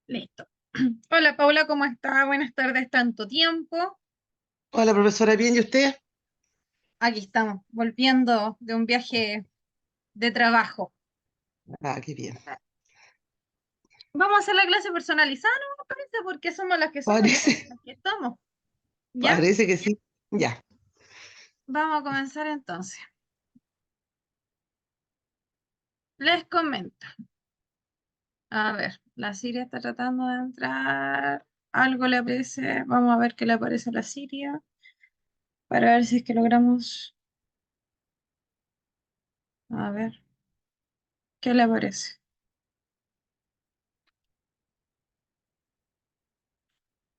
Listo. Hola Paula, ¿cómo está? Buenas tardes, tanto tiempo. Hola, profesora, ¿bien y usted? Aquí estamos, volviendo de un viaje de trabajo. Ah, qué bien. Vamos a hacer la clase personalizada, ¿no? Me parece, porque somos las que somos y Parece, estamos las que estamos. ¿Ya? parece que sí. Ya. Vamos a comenzar entonces. Les comento. A ver, la Siria está tratando de entrar. Algo le aparece. Vamos a ver qué le aparece a la Siria para ver si es que logramos. A ver, ¿qué le aparece?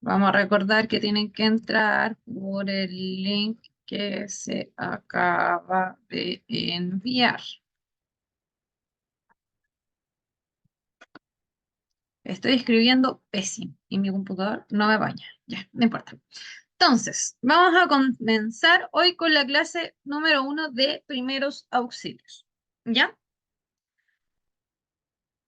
Vamos a recordar que tienen que entrar por el link que se acaba de enviar. Estoy escribiendo pésimo y mi computador no me baña. Ya, no importa. Entonces, vamos a comenzar hoy con la clase número 1 de primeros auxilios. ¿Ya?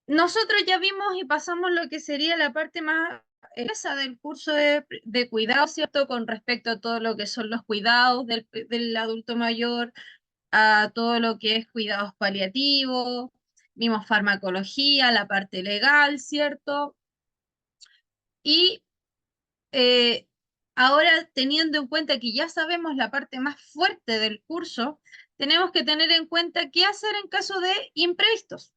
Nosotros ya vimos y pasamos lo que sería la parte más esa del curso de cuidado, ¿cierto? Con respecto a todo lo que son los cuidados del adulto mayor, a todo lo que es cuidados paliativos, vimos farmacología, la parte legal, ¿cierto? Y eh, ahora, teniendo en cuenta que ya sabemos la parte más fuerte del curso, tenemos que tener en cuenta qué hacer en caso de imprevistos,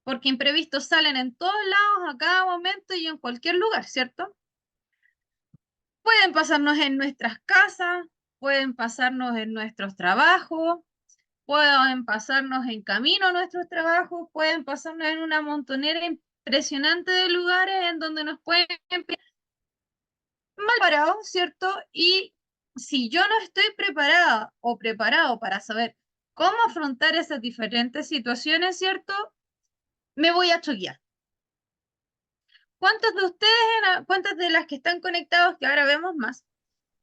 porque imprevistos salen en todos lados, a cada momento y en cualquier lugar, ¿cierto? Pueden pasarnos en nuestras casas, pueden pasarnos en nuestros trabajos, pueden pasarnos en camino a nuestros trabajos, pueden pasarnos en una montonera impresionante de lugares en donde nos pueden pillar mal parados, ¿cierto? Y si yo no estoy preparada o preparado para saber cómo afrontar esas diferentes situaciones, ¿cierto? Me voy a choquear. ¿Cuántos de ustedes, cuántas de las que están conectados, que ahora vemos más,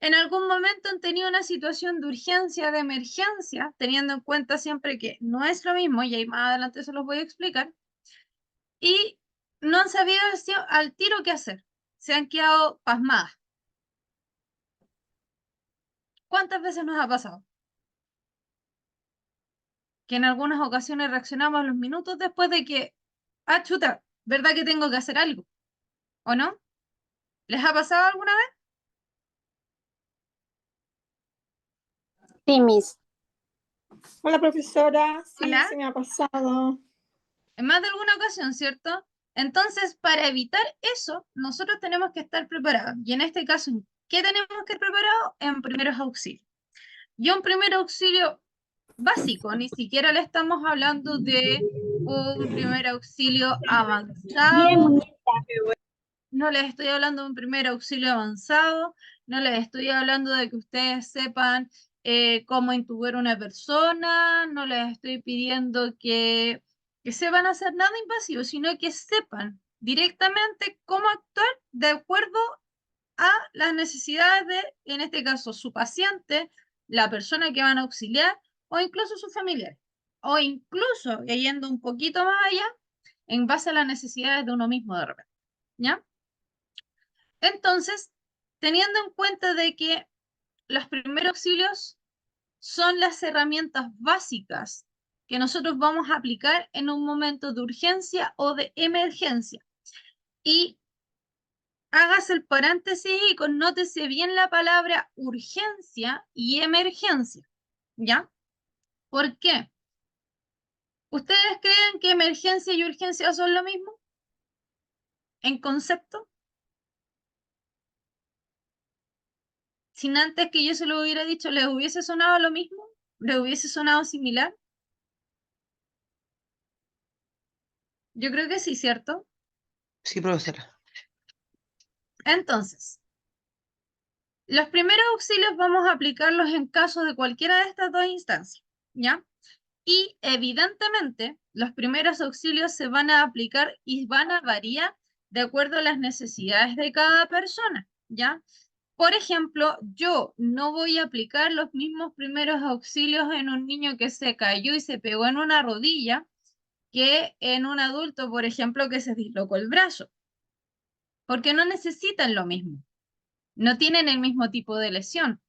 en algún momento han tenido una situación de urgencia, de emergencia, teniendo en cuenta siempre que no es lo mismo, y ahí más adelante se los voy a explicar, y no han sabido al tiro qué hacer? Se han quedado pasmadas. ¿Cuántas veces nos ha pasado? Que en algunas ocasiones reaccionamos a los minutos después de que, ah, chuta, ¿verdad que tengo que hacer algo? ¿O no? ¿Les ha pasado alguna vez? Sí, Miss. Hola, profesora. Sí, Hola, se me ha pasado. en más de alguna ocasión, ¿cierto? Entonces, para evitar eso, nosotros tenemos que estar preparados. Y en este caso, ¿en ¿qué tenemos que estar preparados? En primeros auxilios. Y un primer auxilio básico, ni siquiera le estamos hablando de un primer auxilio Bien, avanzado, muñeca. no les estoy hablando de un primer auxilio avanzado, no les estoy hablando de que ustedes sepan cómo intubar a una persona, no les estoy pidiendo que sepan hacer nada invasivo, sino que sepan directamente cómo actuar de acuerdo a las necesidades de, en este caso, su paciente, la persona que van a auxiliar o incluso sus familiares. O incluso, yendo un poquito más allá, en base a las necesidades de uno mismo de repente. ¿Ya? Entonces, teniendo en cuenta de que los primeros auxilios son las herramientas básicas que nosotros vamos a aplicar en un momento de urgencia o de emergencia. Y hágase el paréntesis y connótese bien la palabra urgencia y emergencia, ¿ya? ¿Por qué? ¿Ustedes creen que emergencia y urgencia son lo mismo en concepto? Sin antes que yo se lo hubiera dicho, ¿les hubiese sonado lo mismo? ¿Les hubiese sonado similar? Yo creo que sí, ¿cierto? Sí, profesora. Entonces, los primeros auxilios vamos a aplicarlos en caso de cualquiera de estas dos instancias, ¿ya? Y evidentemente, los primeros auxilios se van a aplicar y van a variar de acuerdo a las necesidades de cada persona, ¿ya? Por ejemplo, yo no voy a aplicar los mismos primeros auxilios en un niño que se cayó y se pegó en una rodilla que en un adulto, por ejemplo, que se dislocó el brazo. porque no necesitan lo mismo, no tienen el mismo tipo de lesión,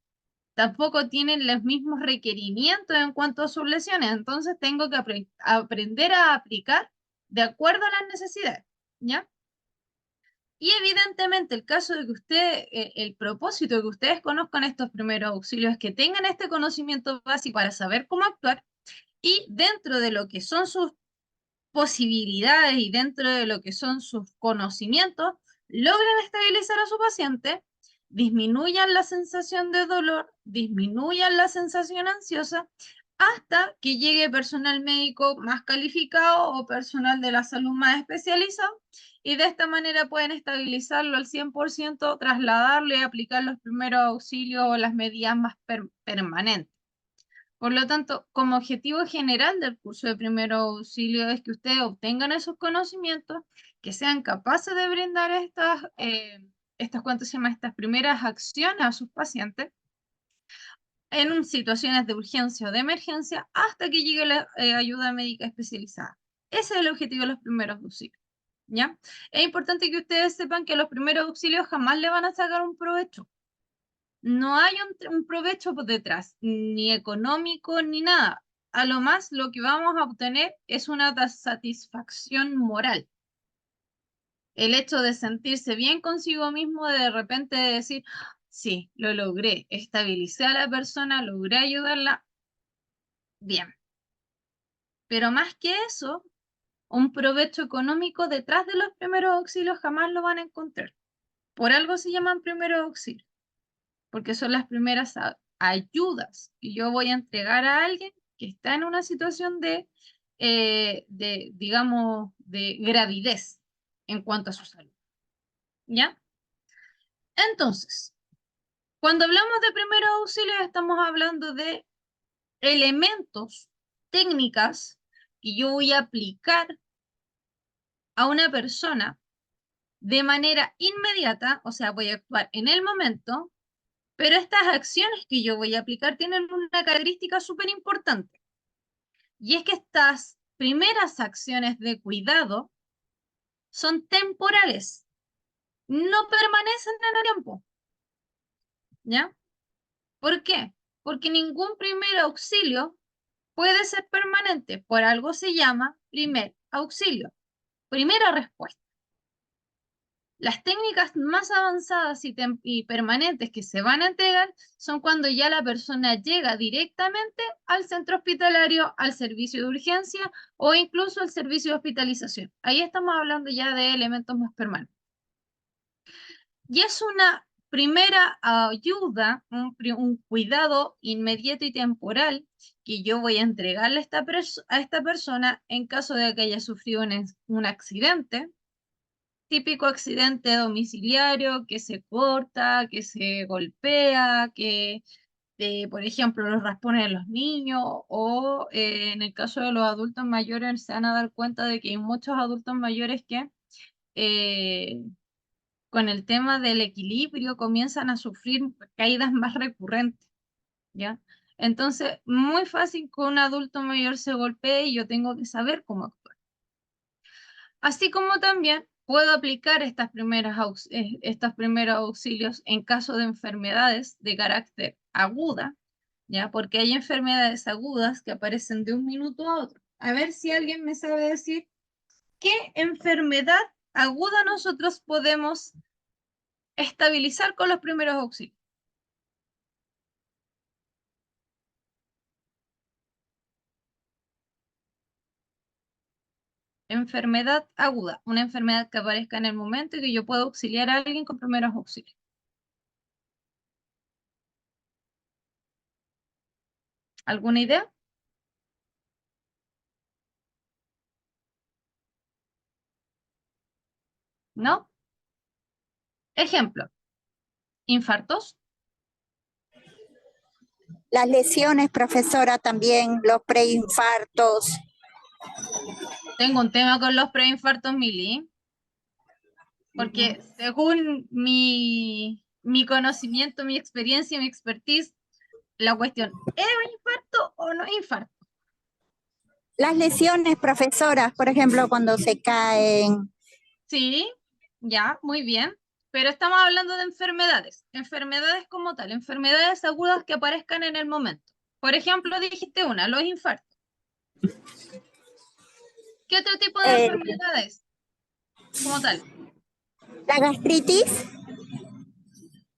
tampoco tienen los mismos requerimientos en cuanto a sus lesiones, entonces tengo que aprender a aplicar de acuerdo a las necesidades, ¿ya? Y evidentemente el caso de que el propósito de que ustedes conozcan estos primeros auxilios es que tengan este conocimiento básico para saber cómo actuar y dentro de lo que son sus posibilidades y dentro de lo que son sus conocimientos, logran estabilizar a su paciente, disminuyan la sensación de dolor, disminuyan la sensación ansiosa, hasta que llegue personal médico más calificado o personal de la salud más especializado, y de esta manera pueden estabilizarlo al 100%, trasladarlo y aplicar los primeros auxilios o las medidas más permanentes. Por lo tanto, como objetivo general del curso de primer auxilio es que ustedes obtengan esos conocimientos, que sean capaces de brindar ¿cuánto se llama? Estas primeras acciones a sus pacientes en situaciones de urgencia o de emergencia hasta que llegue la ayuda médica especializada. Ese es el objetivo de los primeros auxilios, ¿ya? Es importante que ustedes sepan que los primeros auxilios jamás le van a sacar un provecho. No hay un provecho por detrás, ni económico, ni nada. A lo más lo que vamos a obtener es una satisfacción moral. El hecho de sentirse bien consigo mismo, de repente decir, sí, lo logré, estabilicé a la persona, logré ayudarla, bien. Pero más que eso, un provecho económico detrás de los primeros auxilios jamás lo van a encontrar. Por algo se llaman primeros auxilios, porque son las primeras ayudas que yo voy a entregar a alguien que está en una situación digamos, de gravidez en cuanto a su salud. ¿Ya? Entonces, cuando hablamos de primeros auxilios, estamos hablando de elementos, técnicas que yo voy a aplicar a una persona de manera inmediata, o sea, voy a actuar en el momento. Pero estas acciones que yo voy a aplicar tienen una característica súper importante. Y es que estas primeras acciones de cuidado son temporales, no permanecen en el tiempo. ¿Ya? ¿Por qué? Porque ningún primer auxilio puede ser permanente. Por algo se llama primer auxilio, primera respuesta. Las técnicas más avanzadas y permanentes que se van a entregar son cuando ya la persona llega directamente al centro hospitalario, al servicio de urgencia o incluso al servicio de hospitalización. Ahí estamos hablando ya de elementos más permanentes. Y es una primera ayuda, un cuidado inmediato y temporal que yo voy a entregarle a esta persona en caso de que haya sufrido un accidente. Típico accidente domiciliario que se corta, que se golpea, que, por ejemplo, los raspones de los niños o en el caso de los adultos mayores se van a dar cuenta de que hay muchos adultos mayores que eh, con el tema del equilibrio comienzan a sufrir caídas más recurrentes, ¿ya? Entonces, muy fácil que un adulto mayor se golpee y yo tengo que saber cómo actuar. Así como también puedo aplicar estos primeros auxilios en caso de enfermedades de carácter aguda, ¿ya? Porque hay enfermedades agudas que aparecen de un minuto a otro. A ver si alguien me sabe decir qué enfermedad aguda nosotros podemos estabilizar con los primeros auxilios. Enfermedad aguda, una enfermedad que aparezca en el momento y que yo pueda auxiliar a alguien con primeros auxilios. ¿Alguna idea? ¿No? Ejemplo, infartos. Las lesiones, profesora, también los preinfartos. Tengo un tema con los preinfartos, Mili, porque según mi conocimiento, mi experiencia, mi expertise, la cuestión, ¿es un infarto o no es infarto? Las lesiones, profesoras, por ejemplo, cuando se caen. Sí, Ya, muy bien. Pero estamos hablando de enfermedades. Enfermedades como tal, enfermedades agudas que aparezcan en el momento. Por ejemplo, dijiste una, los infartos. ¿Qué otro tipo de Eh, enfermedades como tal? la gastritis,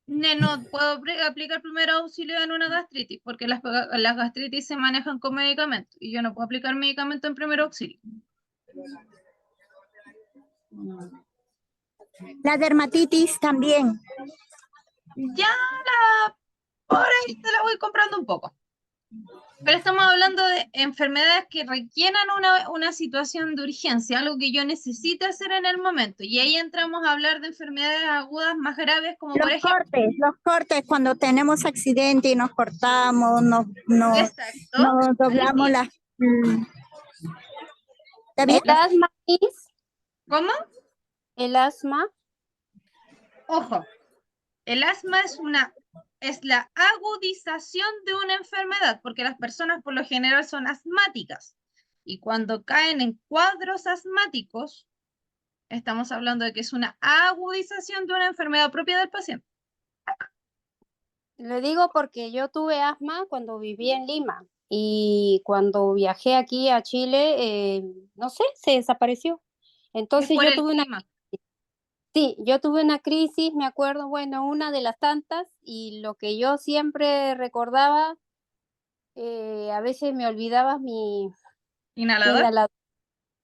No puedo aplicar primero auxilio en una gastritis, porque las gastritis se manejan con medicamentos y yo no puedo aplicar medicamento en primer auxilio. la dermatitis también. Ya por ahí te la voy comprando un poco. Pero estamos hablando de enfermedades que requieran una situación de urgencia, algo que yo necesite hacer en el momento. Y ahí entramos a hablar de enfermedades agudas más graves, como por ejemplo, Los cortes, cuando tenemos accidente y nos cortamos, exacto, nos ahí doblamos sí. las... ¿Está bien? El asma, Miss, ¿Cómo? el asma. Ojo, el asma es la agudización de una enfermedad, porque las personas por lo general son asmáticas. Y cuando caen en cuadros asmáticos, estamos hablando de que es una agudización de una enfermedad propia del paciente. Lo digo porque yo tuve asma cuando viví en Lima y cuando viajé aquí a Chile, no sé, se desapareció. Es Entonces por yo el tuve una, clima. sí, yo tuve una crisis, me acuerdo, bueno, una de las tantas, y lo que yo siempre recordaba, a veces me olvidaba mi ¿Inhalador? inhalador.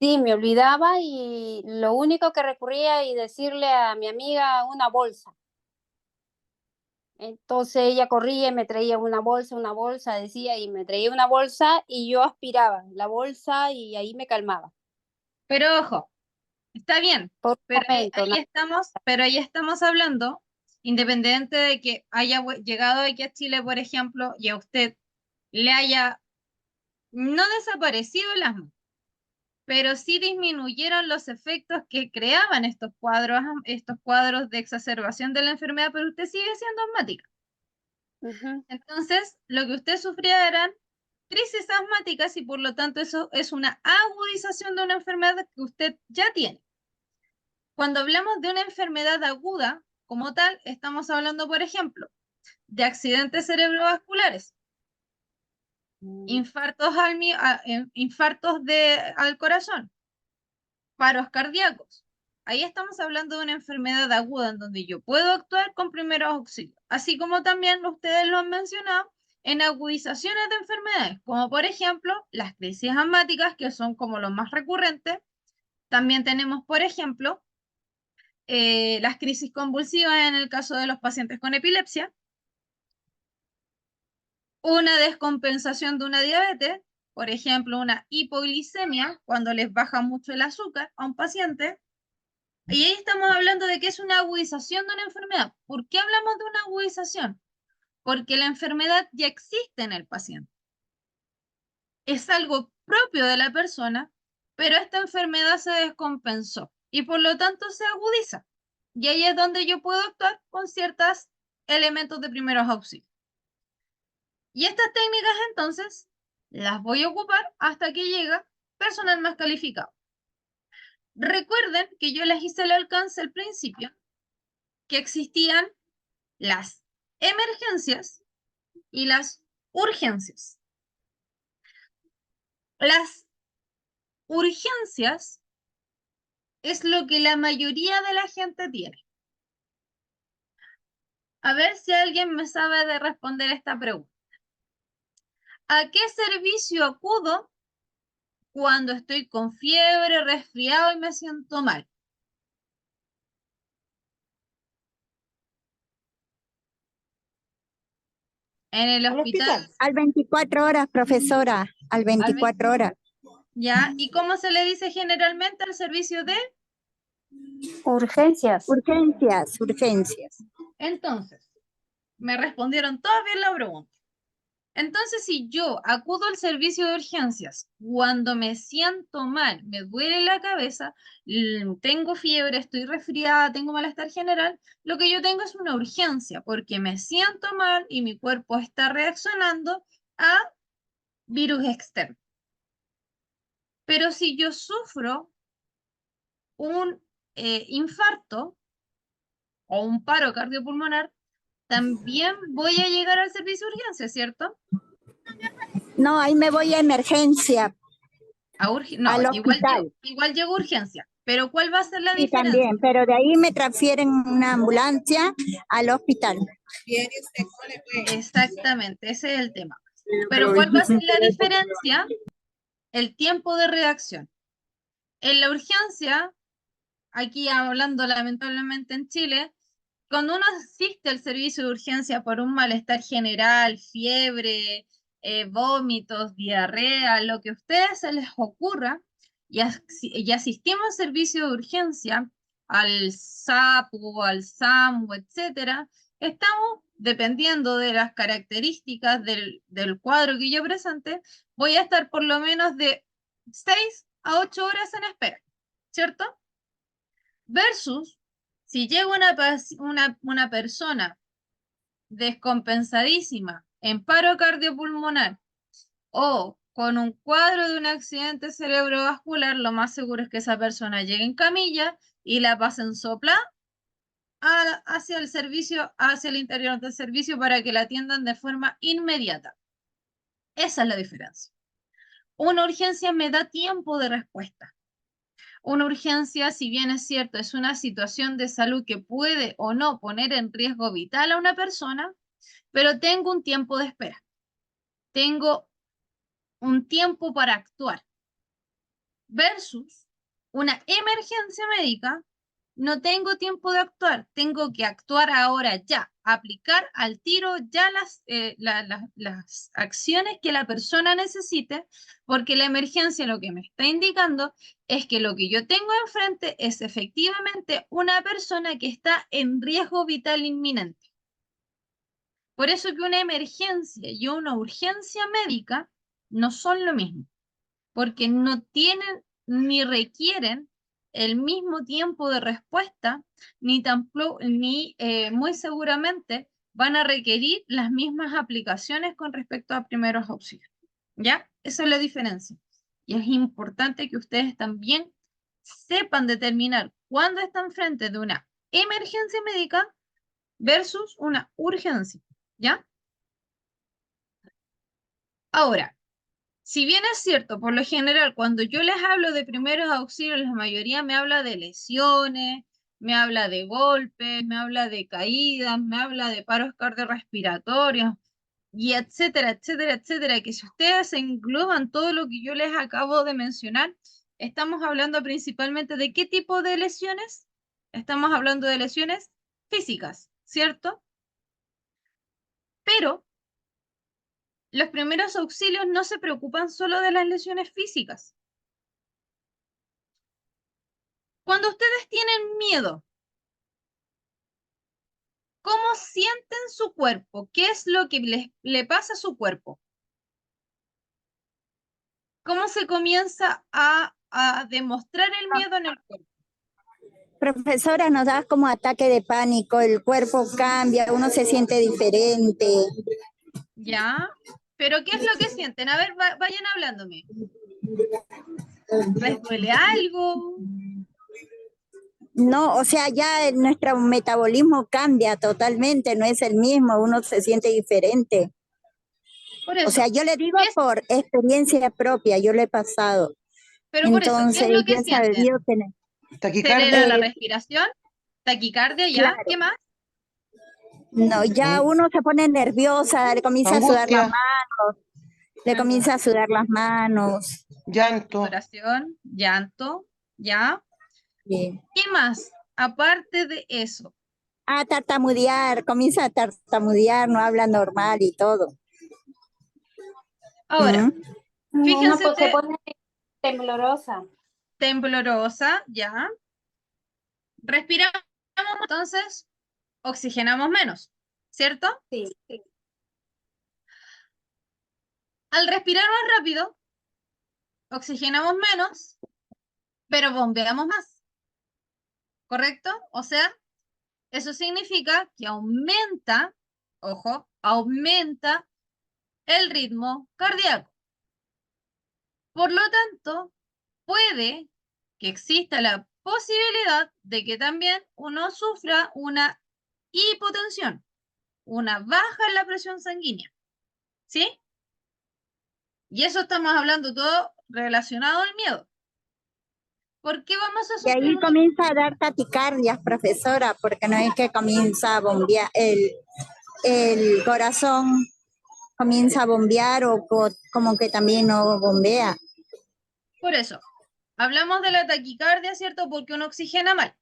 Sí, me olvidaba y lo único que recurría y decirle a mi amiga una bolsa. Entonces ella corría y me traía una bolsa, decía, y me traía una bolsa y yo aspiraba la bolsa y ahí me calmaba. Pero ojo, está bien, Por un pero momento, ¿no? ahí estamos hablando, independiente de que haya llegado aquí a Chile, por ejemplo, y a usted le haya no desaparecido el asma, pero sí disminuyeron los efectos que creaban estos cuadros de exacerbación de la enfermedad, pero usted sigue siendo asmática. Ujú. Entonces, lo que usted sufría eran crisis asmáticas y por lo tanto eso es una agudización de una enfermedad que usted ya tiene. Cuando hablamos de una enfermedad aguda, como tal, estamos hablando, por ejemplo, de accidentes cerebrovasculares, infartos al corazón, paros cardíacos. Ahí estamos hablando de una enfermedad aguda en donde yo puedo actuar con primeros auxilios, así como también ustedes lo han mencionado en agudizaciones de enfermedades, como por ejemplo las crisis asmáticas, que son como los más recurrentes. También tenemos, por ejemplo, las crisis convulsivas en el caso de los pacientes con epilepsia, una descompensación de una diabetes, por ejemplo, una hipoglicemia, cuando les baja mucho el azúcar a un paciente. Y ahí estamos hablando de que es una agudización de una enfermedad. ¿Por qué hablamos de una agudización? Porque la enfermedad ya existe en el paciente. Es algo propio de la persona, pero esta enfermedad se descompensó y por lo tanto se agudiza. Y ahí es donde yo puedo actuar con ciertos elementos de primeros auxilios. Y estas técnicas entonces las voy a ocupar hasta que llega personal más calificado. Recuerden que yo les hice el alcance al principio, que existían las emergencias y las urgencias. Las urgencias es lo que la mayoría de la gente tiene. A ver si alguien me sabe de responder esta pregunta. ¿A qué servicio acudo cuando estoy con fiebre, resfriado y me siento mal? En el Al hospital, hospital. Al 24 horas, profesora, al al 24 horas. ¿ya? ¿Y cómo se le dice generalmente al servicio de? Urgencias. Urgencias, urgencias. Entonces, me respondieron todas bien la pregunta. Entonces, si yo acudo al servicio de urgencias cuando me siento mal, me duele la cabeza, tengo fiebre, estoy resfriada, tengo malestar general, lo que yo tengo es una urgencia porque me siento mal y mi cuerpo está reaccionando a virus externo. Pero si yo sufro un infarto o un paro cardiopulmonar, también voy a llegar al servicio de urgencia, ¿cierto? No, ahí me voy a emergencia, No, al igual, hospital. igual llego a urgencia, pero ¿cuál va a ser la Sí, diferencia? también, pero de ahí me transfieren una ambulancia al hospital. Exactamente, ese es el tema. Pero ¿cuál va a ser la diferencia? El tiempo de reacción. En la urgencia, aquí hablando lamentablemente en Chile, cuando uno asiste al servicio de urgencia por un malestar general, fiebre, vómitos, diarrea, lo que a ustedes se les ocurra, y asistimos al servicio de urgencia, al SAPU, al SAMU, etcétera, estamos, dependiendo de las características del cuadro que yo presente, voy a estar por lo menos de 6 a 8 horas en espera, ¿cierto? Versus, si llega una persona descompensadísima en paro cardiopulmonar o con un cuadro de un accidente cerebrovascular, lo más seguro es que esa persona llegue en camilla y la pasen sopla hacia el servicio, hacia el interior del servicio para que la atiendan de forma inmediata. Esa es la diferencia. Una urgencia me da tiempo de respuesta. Una urgencia, si bien es cierto, es una situación de salud que puede o no poner en riesgo vital a una persona, pero tengo un tiempo de espera. Tengo un tiempo para actuar. Versus una emergencia médica, no tengo tiempo de actuar, tengo que actuar ahora ya, aplicar al tiro ya las acciones que la persona necesite, porque la emergencia lo que me está indicando es que lo que yo tengo enfrente es efectivamente una persona que está en riesgo vital inminente. Por eso que una emergencia y una urgencia médica no son lo mismo, porque no tienen ni requieren el mismo tiempo de respuesta, ni muy seguramente van a requerir las mismas aplicaciones con respecto a primeros auxilios. ¿Ya? Esa es la diferencia. Y es importante que ustedes también sepan determinar cuándo están frente de una emergencia médica versus una urgencia. ¿Ya? Ahora, si bien es cierto, por lo general, cuando yo les hablo de primeros auxilios, la mayoría me habla de lesiones, me habla de golpes, me habla de caídas, me habla de paros cardiorrespiratorios, y etcétera, etcétera, etcétera, que si ustedes engloban todo lo que yo les acabo de mencionar, estamos hablando principalmente de qué tipo de lesiones. Estamos hablando de lesiones físicas, ¿cierto? Pero los primeros auxilios no se preocupan solo de las lesiones físicas. Cuando ustedes tienen miedo, ¿cómo sienten su cuerpo? ¿Qué es lo que le pasa a su cuerpo? ¿Cómo se comienza a demostrar el miedo en el cuerpo? Profesora, nos da como ataque de pánico, el cuerpo cambia, uno se siente diferente. ¿Ya? ¿Pero qué es lo que sienten? A ver, vayan hablándome. ¿Les duele algo? No, o sea, ya nuestro metabolismo cambia totalmente, no es el mismo, uno se siente diferente. Por O eso. sea, yo le digo ¿Qué es- por experiencia propia, yo lo he pasado. pero por eso, ¿qué Entonces, es lo que yo he sienten? sabido tener. ¿Acelera Taquicardia. la respiración? ¿Taquicardia ya? Claro, ¿Qué más? no, ya Ang- uno se pone nerviosa, le comienza a sudar las Angustia. manos, le comienza a Angustia, sudar las manos. Llanto. sudoración, llanto, ¿ya? Sí. ¿Qué más? Aparte de eso. A tartamudear, comienza a tartamudear, no habla normal y todo. Ahora, ¿Mm? Uno fíjense se usted, pone temblorosa. temblorosa, ¿ya? Respiramos, entonces oxigenamos menos, ¿cierto? Sí, sí. Al respirar más rápido, oxigenamos menos, pero bombeamos más, ¿correcto? O sea, eso significa que aumenta, ojo, aumenta el ritmo cardíaco. Por lo tanto, puede que exista la posibilidad de que también uno sufra una hipotensión, una baja en la presión sanguínea. ¿Sí? Y eso estamos hablando todo relacionado al miedo. ¿Por qué vamos a Y ahí sufrir una... comienza a dar taquicardias, profesora, porque no es que comienza a bombear, el corazón comienza a bombear o como que también no bombea. Por eso, hablamos de la taquicardia, ¿cierto? Porque uno oxigena mal.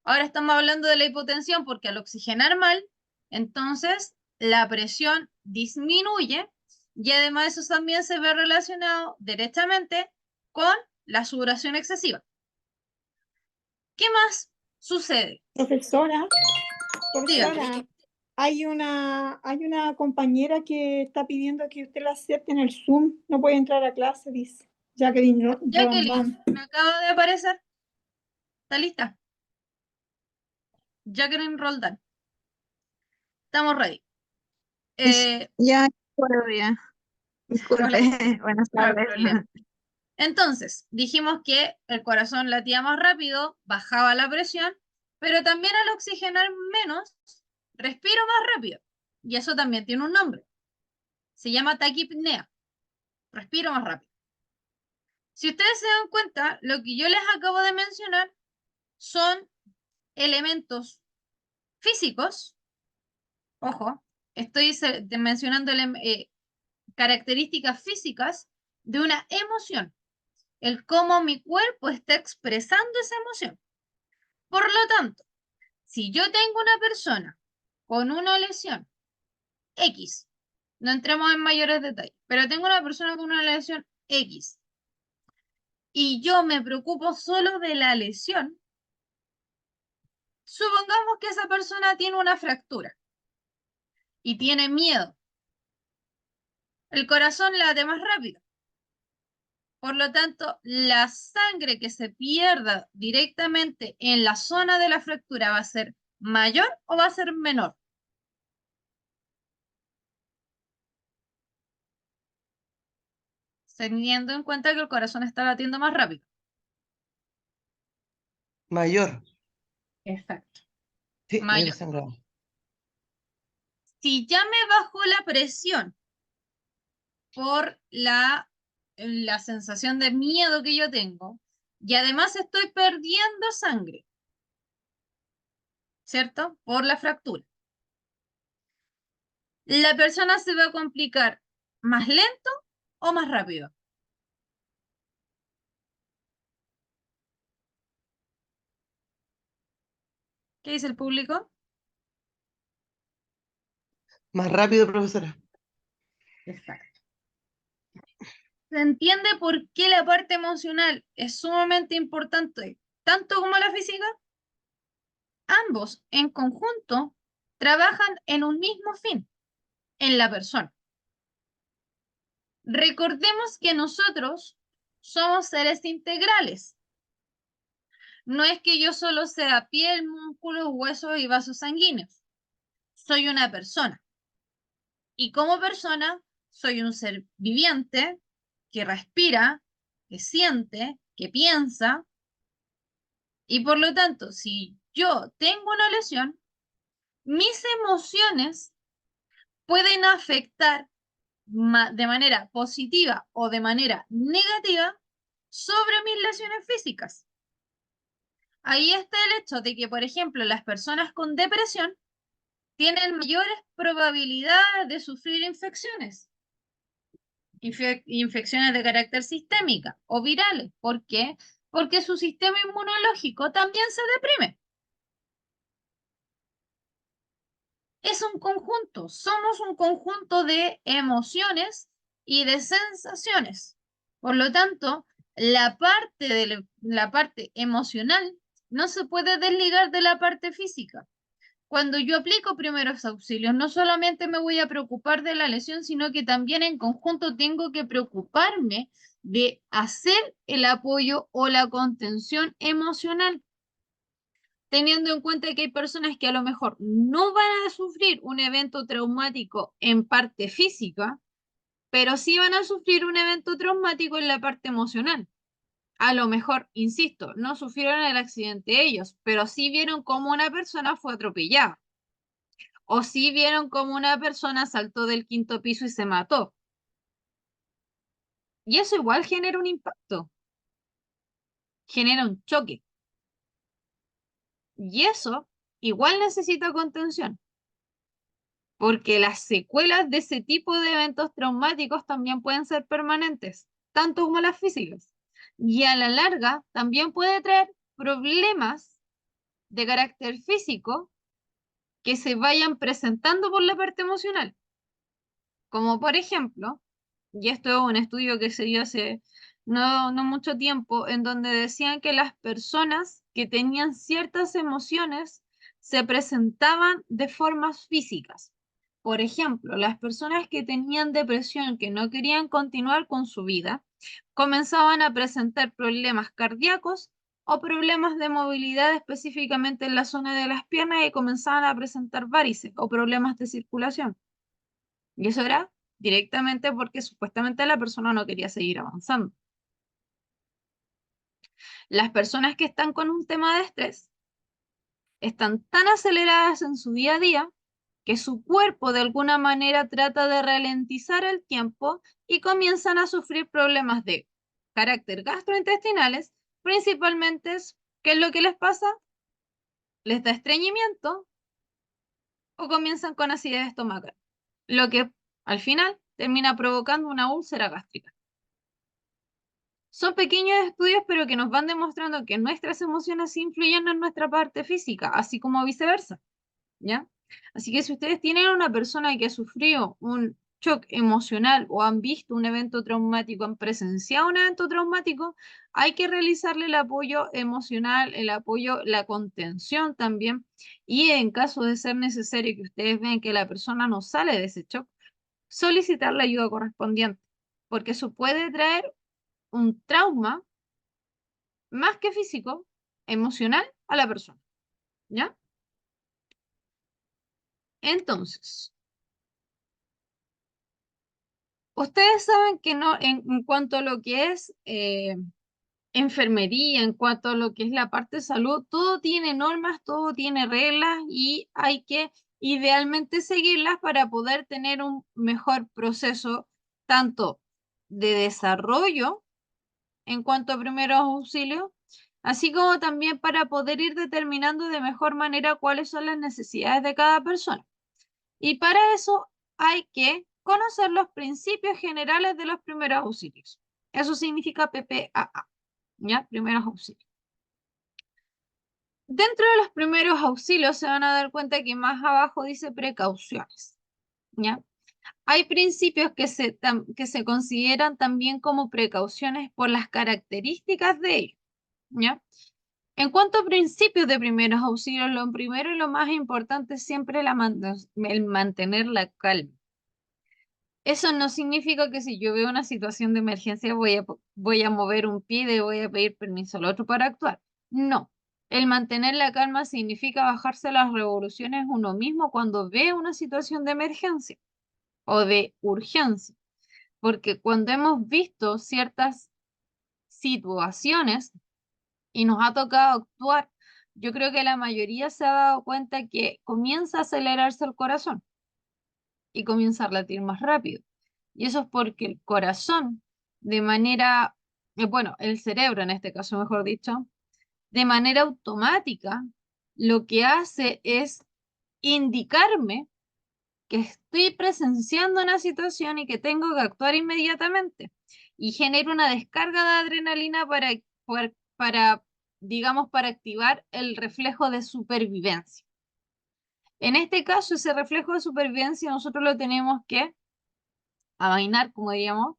Ahora estamos hablando de la hipotensión porque al oxigenar mal, entonces la presión disminuye y además eso también se ve relacionado directamente con la sudoración excesiva. ¿Qué más sucede? Profesora, Dígame. profesora, hay una compañera que está pidiendo que usted la acepte en el Zoom. No puede entrar a clase, dice. Jacqueline Jacqueline, Rondón. me acaba de aparecer. ¿Está lista? Jacqueline Roldán. Estamos ready. Ya, buenos días. Disculpe, Hola, buenas no hay tardes. problema. Entonces, dijimos que el corazón latía más rápido, bajaba la presión, pero también al oxigenar menos, respiro más rápido. Y eso también tiene un nombre. Se llama taquipnea. Respiro más rápido. Si ustedes se dan cuenta, lo que yo les acabo de mencionar son elementos físicos. Ojo, estoy mencionando características físicas de una emoción. El cómo mi cuerpo está expresando esa emoción. Por lo tanto, si yo tengo una persona con una lesión X, no entremos en mayores detalles, pero tengo una persona con una lesión X y yo me preocupo solo de la lesión, supongamos que esa persona tiene una fractura y tiene miedo. El corazón late más rápido. Por lo tanto, la sangre que se pierda directamente en la zona de la fractura va a ser mayor o va a ser menor. Teniendo en cuenta que el corazón está latiendo más rápido. Mayor. Exacto. Sí, mayor Mayor. sangrado. Si ya me bajó la presión por la sensación de miedo que yo tengo, y además estoy perdiendo sangre, ¿cierto? Por la fractura. La persona se va a complicar más lento o más rápido. ¿Qué dice el público? Más rápido, profesora. Exacto. ¿Se entiende por qué la parte emocional es sumamente importante, tanto como la física? Ambos en conjunto trabajan en un mismo fin, en la persona. Recordemos que nosotros somos seres integrales. No es que yo solo sea piel, músculos, huesos y vasos sanguíneos. Soy una persona. Y como persona, soy un ser viviente que respira, que siente, que piensa. Y por lo tanto, si yo tengo una lesión, mis emociones pueden afectar de manera positiva o de manera negativa sobre mis lesiones físicas. Ahí está el hecho de que, por ejemplo, las personas con depresión tienen mayores probabilidades de sufrir infecciones, infecciones de carácter sistémica o virales. ¿Por qué? Porque su sistema inmunológico también se deprime. Es un conjunto, somos un conjunto de emociones y de sensaciones. Por lo tanto, la parte emocional no se puede desligar de la parte física. Cuando yo aplico primeros auxilios, no solamente me voy a preocupar de la lesión, sino que también en conjunto tengo que preocuparme de hacer el apoyo o la contención emocional, teniendo en cuenta que hay personas que a lo mejor no van a sufrir un evento traumático en parte física, pero sí van a sufrir un evento traumático en la parte emocional. A lo mejor, insisto, no sufrieron el accidente ellos, pero sí vieron cómo una persona fue atropellada. O sí vieron cómo una persona saltó del 5.º piso y se mató. Y eso igual genera un impacto, genera un choque. Y eso igual necesita contención, porque las secuelas de ese tipo de eventos traumáticos también pueden ser permanentes, tanto como las físicas. Y a la larga también puede traer problemas de carácter físico que se vayan presentando por la parte emocional. Como por ejemplo, y esto es un estudio que se dio hace no mucho tiempo, en donde decían que las personas que tenían ciertas emociones se presentaban de formas físicas. Por ejemplo, las personas que tenían depresión, que no querían continuar con su vida, comenzaban a presentar problemas cardíacos o problemas de movilidad específicamente en la zona de las piernas y comenzaban a presentar varices o problemas de circulación. Y eso era directamente porque supuestamente la persona no quería seguir avanzando. Las personas que están con un tema de estrés están tan aceleradas en su día a día que su cuerpo de alguna manera trata de ralentizar el tiempo y comienzan a sufrir problemas de carácter gastrointestinales, principalmente, ¿qué es lo que les pasa? Les da estreñimiento o comienzan con acidez estomacal, lo que al final termina provocando una úlcera gástrica. Son pequeños estudios, pero que nos van demostrando que nuestras emociones influyen en nuestra parte física, así como viceversa, ¿ya? Así que si ustedes tienen una persona que ha sufrido un shock emocional o han visto un evento traumático, han presenciado un evento traumático, hay que realizarle el apoyo emocional, el apoyo, la contención también, y en caso de ser necesario que ustedes vean que la persona no sale de ese shock, solicitar la ayuda correspondiente, porque eso puede traer un trauma más que físico, emocional a la persona, ¿ya? Entonces, ustedes saben que no, en cuanto a lo que es enfermería, en cuanto a lo que es la parte de salud, todo tiene normas, todo tiene reglas y hay que idealmente seguirlas para poder tener un mejor proceso tanto de desarrollo en cuanto a primeros auxilios, así como también para poder ir determinando de mejor manera cuáles son las necesidades de cada persona. Y para eso hay que conocer los principios generales de los primeros auxilios. Eso significa PPAA, ¿ya? Primeros auxilios. Dentro de los primeros auxilios se van a dar cuenta que más abajo dice precauciones, ¿ya? Hay principios que se consideran también como precauciones por las características de ellos, ¿ya? En cuanto a principios de primeros auxilios, lo primero y lo más importante es siempre el mantener la calma. Eso no significa que si yo veo una situación de emergencia voy a mover un pie y voy a pedir permiso al otro para actuar. No. El mantener la calma significa bajarse las revoluciones uno mismo cuando ve una situación de emergencia o de urgencia. Porque cuando hemos visto ciertas situaciones y nos ha tocado actuar, yo creo que la mayoría se ha dado cuenta que comienza a acelerarse el corazón y comienza a latir más rápido. Y eso es porque el corazón, de manera, bueno, el cerebro en este caso, mejor dicho, de manera automática, lo que hace es indicarme que estoy presenciando una situación y que tengo que actuar inmediatamente. Y genera una descarga de adrenalina para, digamos, para activar el reflejo de supervivencia. En este caso, ese reflejo de supervivencia nosotros lo tenemos que amainar, como diríamos,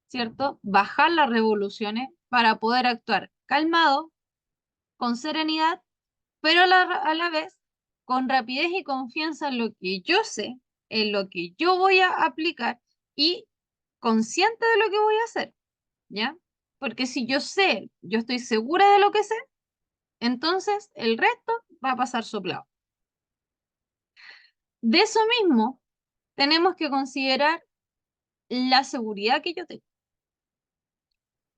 ¿cierto? Bajar las revoluciones para poder actuar calmado, con serenidad, pero a la vez con rapidez y confianza en lo que yo sé, en lo que yo voy a aplicar y consciente de lo que voy a hacer, ¿ya? Porque si yo sé, yo estoy segura de lo que sé, entonces el resto va a pasar soplado. De eso mismo, tenemos que considerar la seguridad que yo tengo.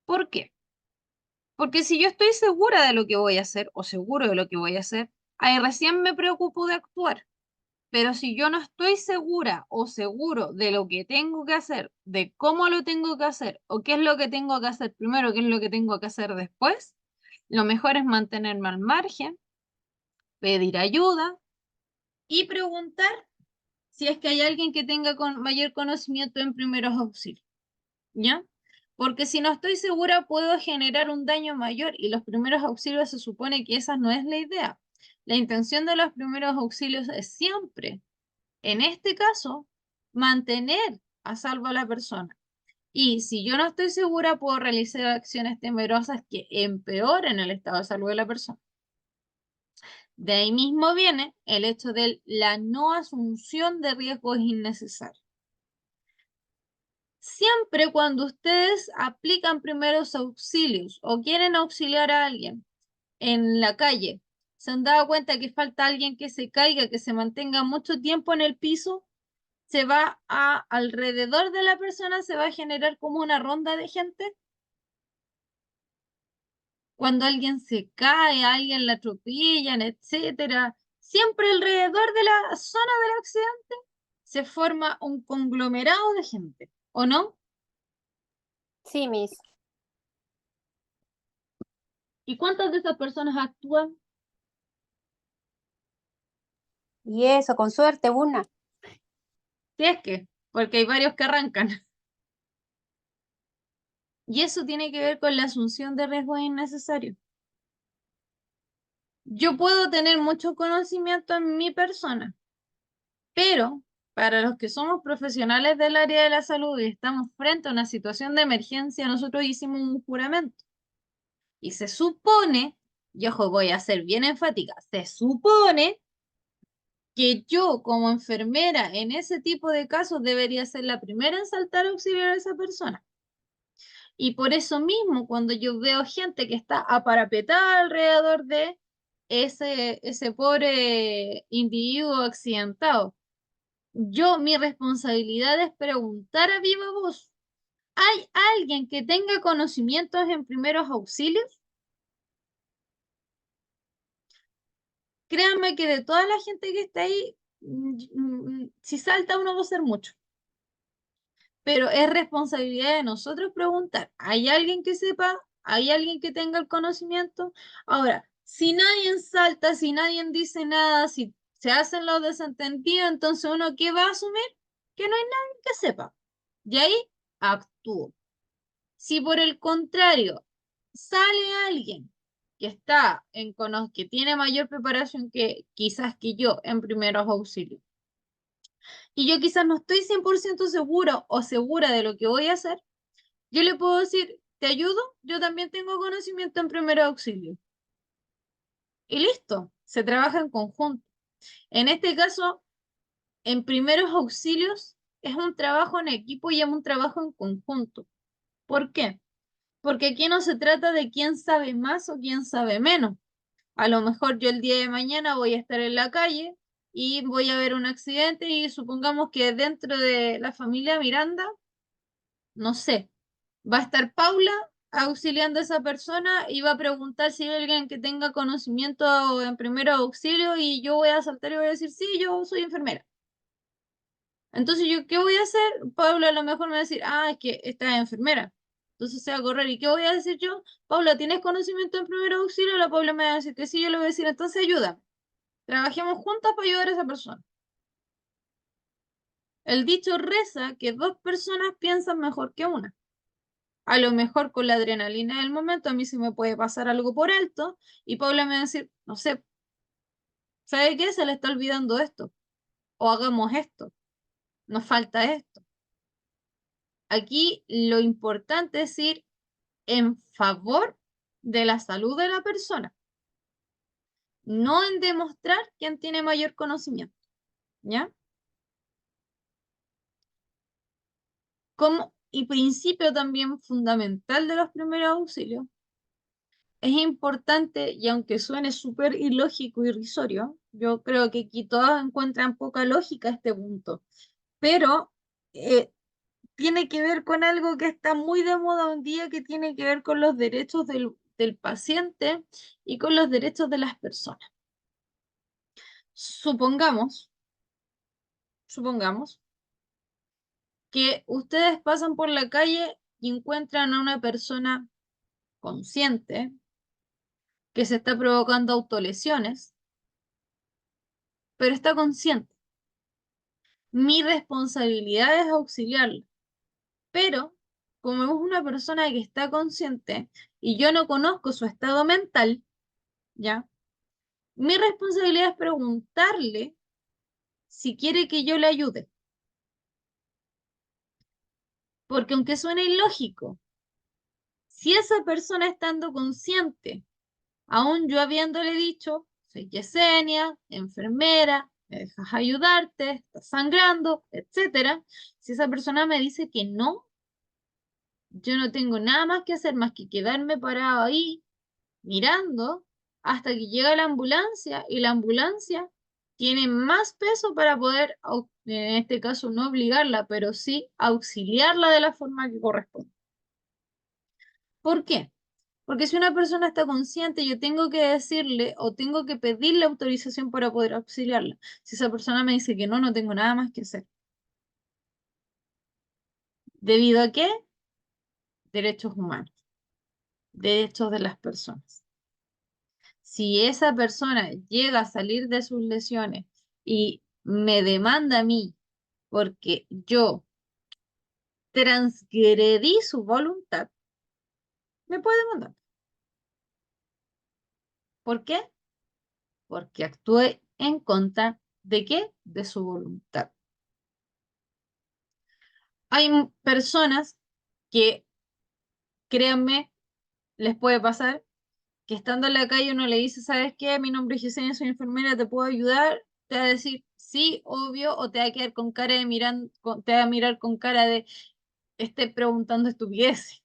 ¿Por qué? Porque si yo estoy segura de lo que voy a hacer o seguro de lo que voy a hacer, ahí recién me preocupo de actuar. Pero si yo no estoy segura o seguro de lo que tengo que hacer, de cómo lo tengo que hacer o qué es lo que tengo que hacer primero, qué es lo que tengo que hacer después, lo mejor es mantenerme al margen, pedir ayuda y preguntar si es que hay alguien que tenga mayor conocimiento en primeros auxilios, ¿ya? Porque si no estoy segura puedo generar un daño mayor y los primeros auxilios se supone que esa no es la idea. La intención de los primeros auxilios es siempre, en este caso, mantener a salvo a la persona. Y si yo no estoy segura, puedo realizar acciones temerosas que empeoren el estado de salud de la persona. De ahí mismo viene el hecho de la no asunción de riesgos innecesarios. Siempre cuando ustedes aplican primeros auxilios o quieren auxiliar a alguien en la calle, se han dado cuenta que falta alguien que se caiga, que se mantenga mucho tiempo en el piso, alrededor de la persona se va a generar como una ronda de gente. Cuando alguien se cae, alguien la atropellan, etcétera, siempre alrededor de la zona del accidente se forma un conglomerado de gente, ¿o no? Sí, Miss. ¿Y cuántas de esas personas actúan? Y eso, con suerte, una. Si es que, porque hay varios que arrancan. Y eso tiene que ver con la asunción de riesgos innecesarios. Yo puedo tener mucho conocimiento en mi persona, pero para los que somos profesionales del área de la salud y estamos frente a una situación de emergencia, nosotros hicimos un juramento. Y se supone, y ojo, voy a ser bien enfática, se supone que yo como enfermera en ese tipo de casos debería ser la primera en saltar a auxiliar a esa persona. Y por eso mismo, cuando yo veo gente que está aparapetada alrededor de ese pobre individuo accidentado, mi responsabilidad es preguntar a viva voz, ¿hay alguien que tenga conocimientos en primeros auxilios? Créanme que de toda la gente que está ahí, si salta uno va a ser mucho. Pero es responsabilidad de nosotros preguntar, ¿hay alguien que sepa? ¿Hay alguien que tenga el conocimiento? Ahora, si nadie salta, si nadie dice nada, si se hacen los desentendidos, entonces uno ¿qué va a asumir? Que no hay nadie que sepa. Y ahí actúo. Si por el contrario sale alguien que que tiene mayor preparación que quizás que yo en primeros auxilios, y yo quizás no estoy 100% seguro o segura de lo que voy a hacer, yo le puedo decir, ¿te ayudo? Yo también tengo conocimiento en primeros auxilios. Y listo, se trabaja en conjunto. En este caso, en primeros auxilios es un trabajo en equipo y es un trabajo en conjunto. ¿Por qué? Porque aquí no se trata de quién sabe más o quién sabe menos. A lo mejor yo el día de mañana voy a estar en la calle y voy a ver un accidente y supongamos que dentro de la familia Miranda, no sé, va a estar Paula auxiliando a esa persona y va a preguntar si hay alguien que tenga conocimiento en primer auxilio y yo voy a saltar y voy a decir, sí, yo soy enfermera. Entonces, ¿yo qué voy a hacer? Paula a lo mejor me va a decir, ah, es que esta es enfermera. Entonces se va a correr. ¿Y qué voy a decir yo? Paula, ¿tienes conocimiento en primer auxilio? La Paula me va a decir que sí, yo le voy a decir, entonces ayuda. Trabajemos juntas para ayudar a esa persona. El dicho reza que dos personas piensan mejor que una. A lo mejor con la adrenalina del momento a mí se me puede pasar algo por alto y Paula me va a decir, no sé, ¿sabe qué? Se le está olvidando esto. O hagamos esto. Nos falta esto. Aquí lo importante es ir en favor de la salud de la persona, no en demostrar quién tiene mayor conocimiento, ¿ya? Y principio también fundamental de los primeros auxilios, es importante, y aunque suene súper ilógico y irrisorio, yo creo que aquí todos encuentran poca lógica a este punto, pero tiene que ver con algo que está muy de moda hoy en día, que tiene que ver con los derechos del paciente y con los derechos de las personas. Supongamos que ustedes pasan por la calle y encuentran a una persona consciente que se está provocando autolesiones, pero está consciente. Mi responsabilidad es auxiliarla, pero como es una persona que está consciente y yo no conozco su estado mental, ¿ya? Mi responsabilidad es preguntarle si quiere que yo le ayude. Porque aunque suene ilógico, si esa persona estando consciente, aún yo habiéndole dicho, soy Yesenia, enfermera, me dejas ayudarte, estás sangrando, etcétera, si esa persona me dice que no, yo no tengo nada más que hacer más que quedarme parado ahí mirando hasta que llega la ambulancia y la ambulancia tiene más peso para poder, en este caso no obligarla, pero sí auxiliarla de la forma que corresponde. ¿Por qué? Porque si una persona está consciente, yo tengo que decirle o tengo que pedirle autorización para poder auxiliarla. Si esa persona me dice que no, no tengo nada más que hacer. ¿Debido a qué? Derechos humanos, derechos de las personas. Si esa persona llega a salir de sus lesiones y me demanda a mí porque yo transgredí su voluntad, me puede demandar. ¿Por qué? Porque actué en contra de qué? De su voluntad. Hay personas que, créanme, les puede pasar que estando en la calle uno le dice, ¿sabes qué? Mi nombre es Yesenia, soy enfermera, ¿te puedo ayudar? Te va a decir sí, obvio, o te va a quedar con cara de te va a mirar con cara de esté preguntando estupideces.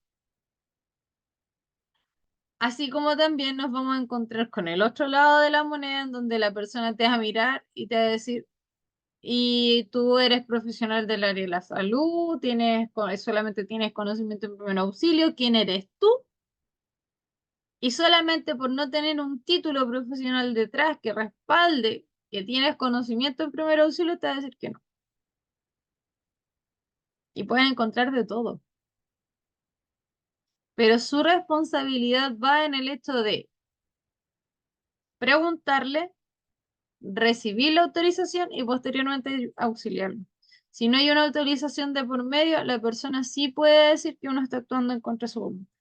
Así como también nos vamos a encontrar con el otro lado de la moneda, en donde la persona te va a mirar y te va a decir, y tú eres profesional del área de la salud, solamente tienes conocimiento en primer auxilio, ¿quién eres tú? Y solamente por no tener un título profesional detrás que respalde que tienes conocimiento en primer auxilio, te va a decir que no. Y pueden encontrar de todo. Pero su responsabilidad va en el hecho de preguntarle, recibir la autorización y posteriormente auxiliarlo. Si no hay una autorización de por medio, la persona sí puede decir que uno está actuando en contra de su voluntad.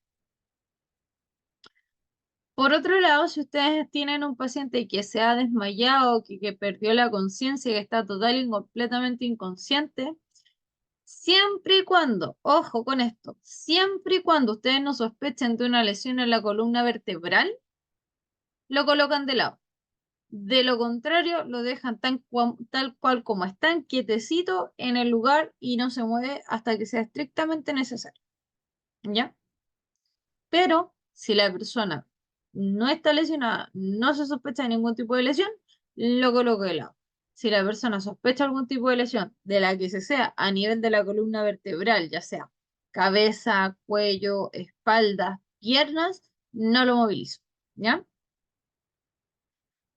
Por otro lado, si ustedes tienen un paciente que se ha desmayado, que perdió la conciencia, que está total y completamente inconsciente, siempre y cuando, ojo con esto, siempre y cuando ustedes no sospechen de una lesión en la columna vertebral, lo colocan de lado. De lo contrario, lo dejan tal cual como están, quietecito en el lugar y no se mueve hasta que sea estrictamente necesario. ¿Ya? Pero si la persona no está lesionada, no se sospecha de ningún tipo de lesión, lo coloco de lado. Si la persona sospecha algún tipo de lesión de la que se sea a nivel de la columna vertebral, ya sea cabeza, cuello, espalda, piernas, no lo movilizo. ¿Ya?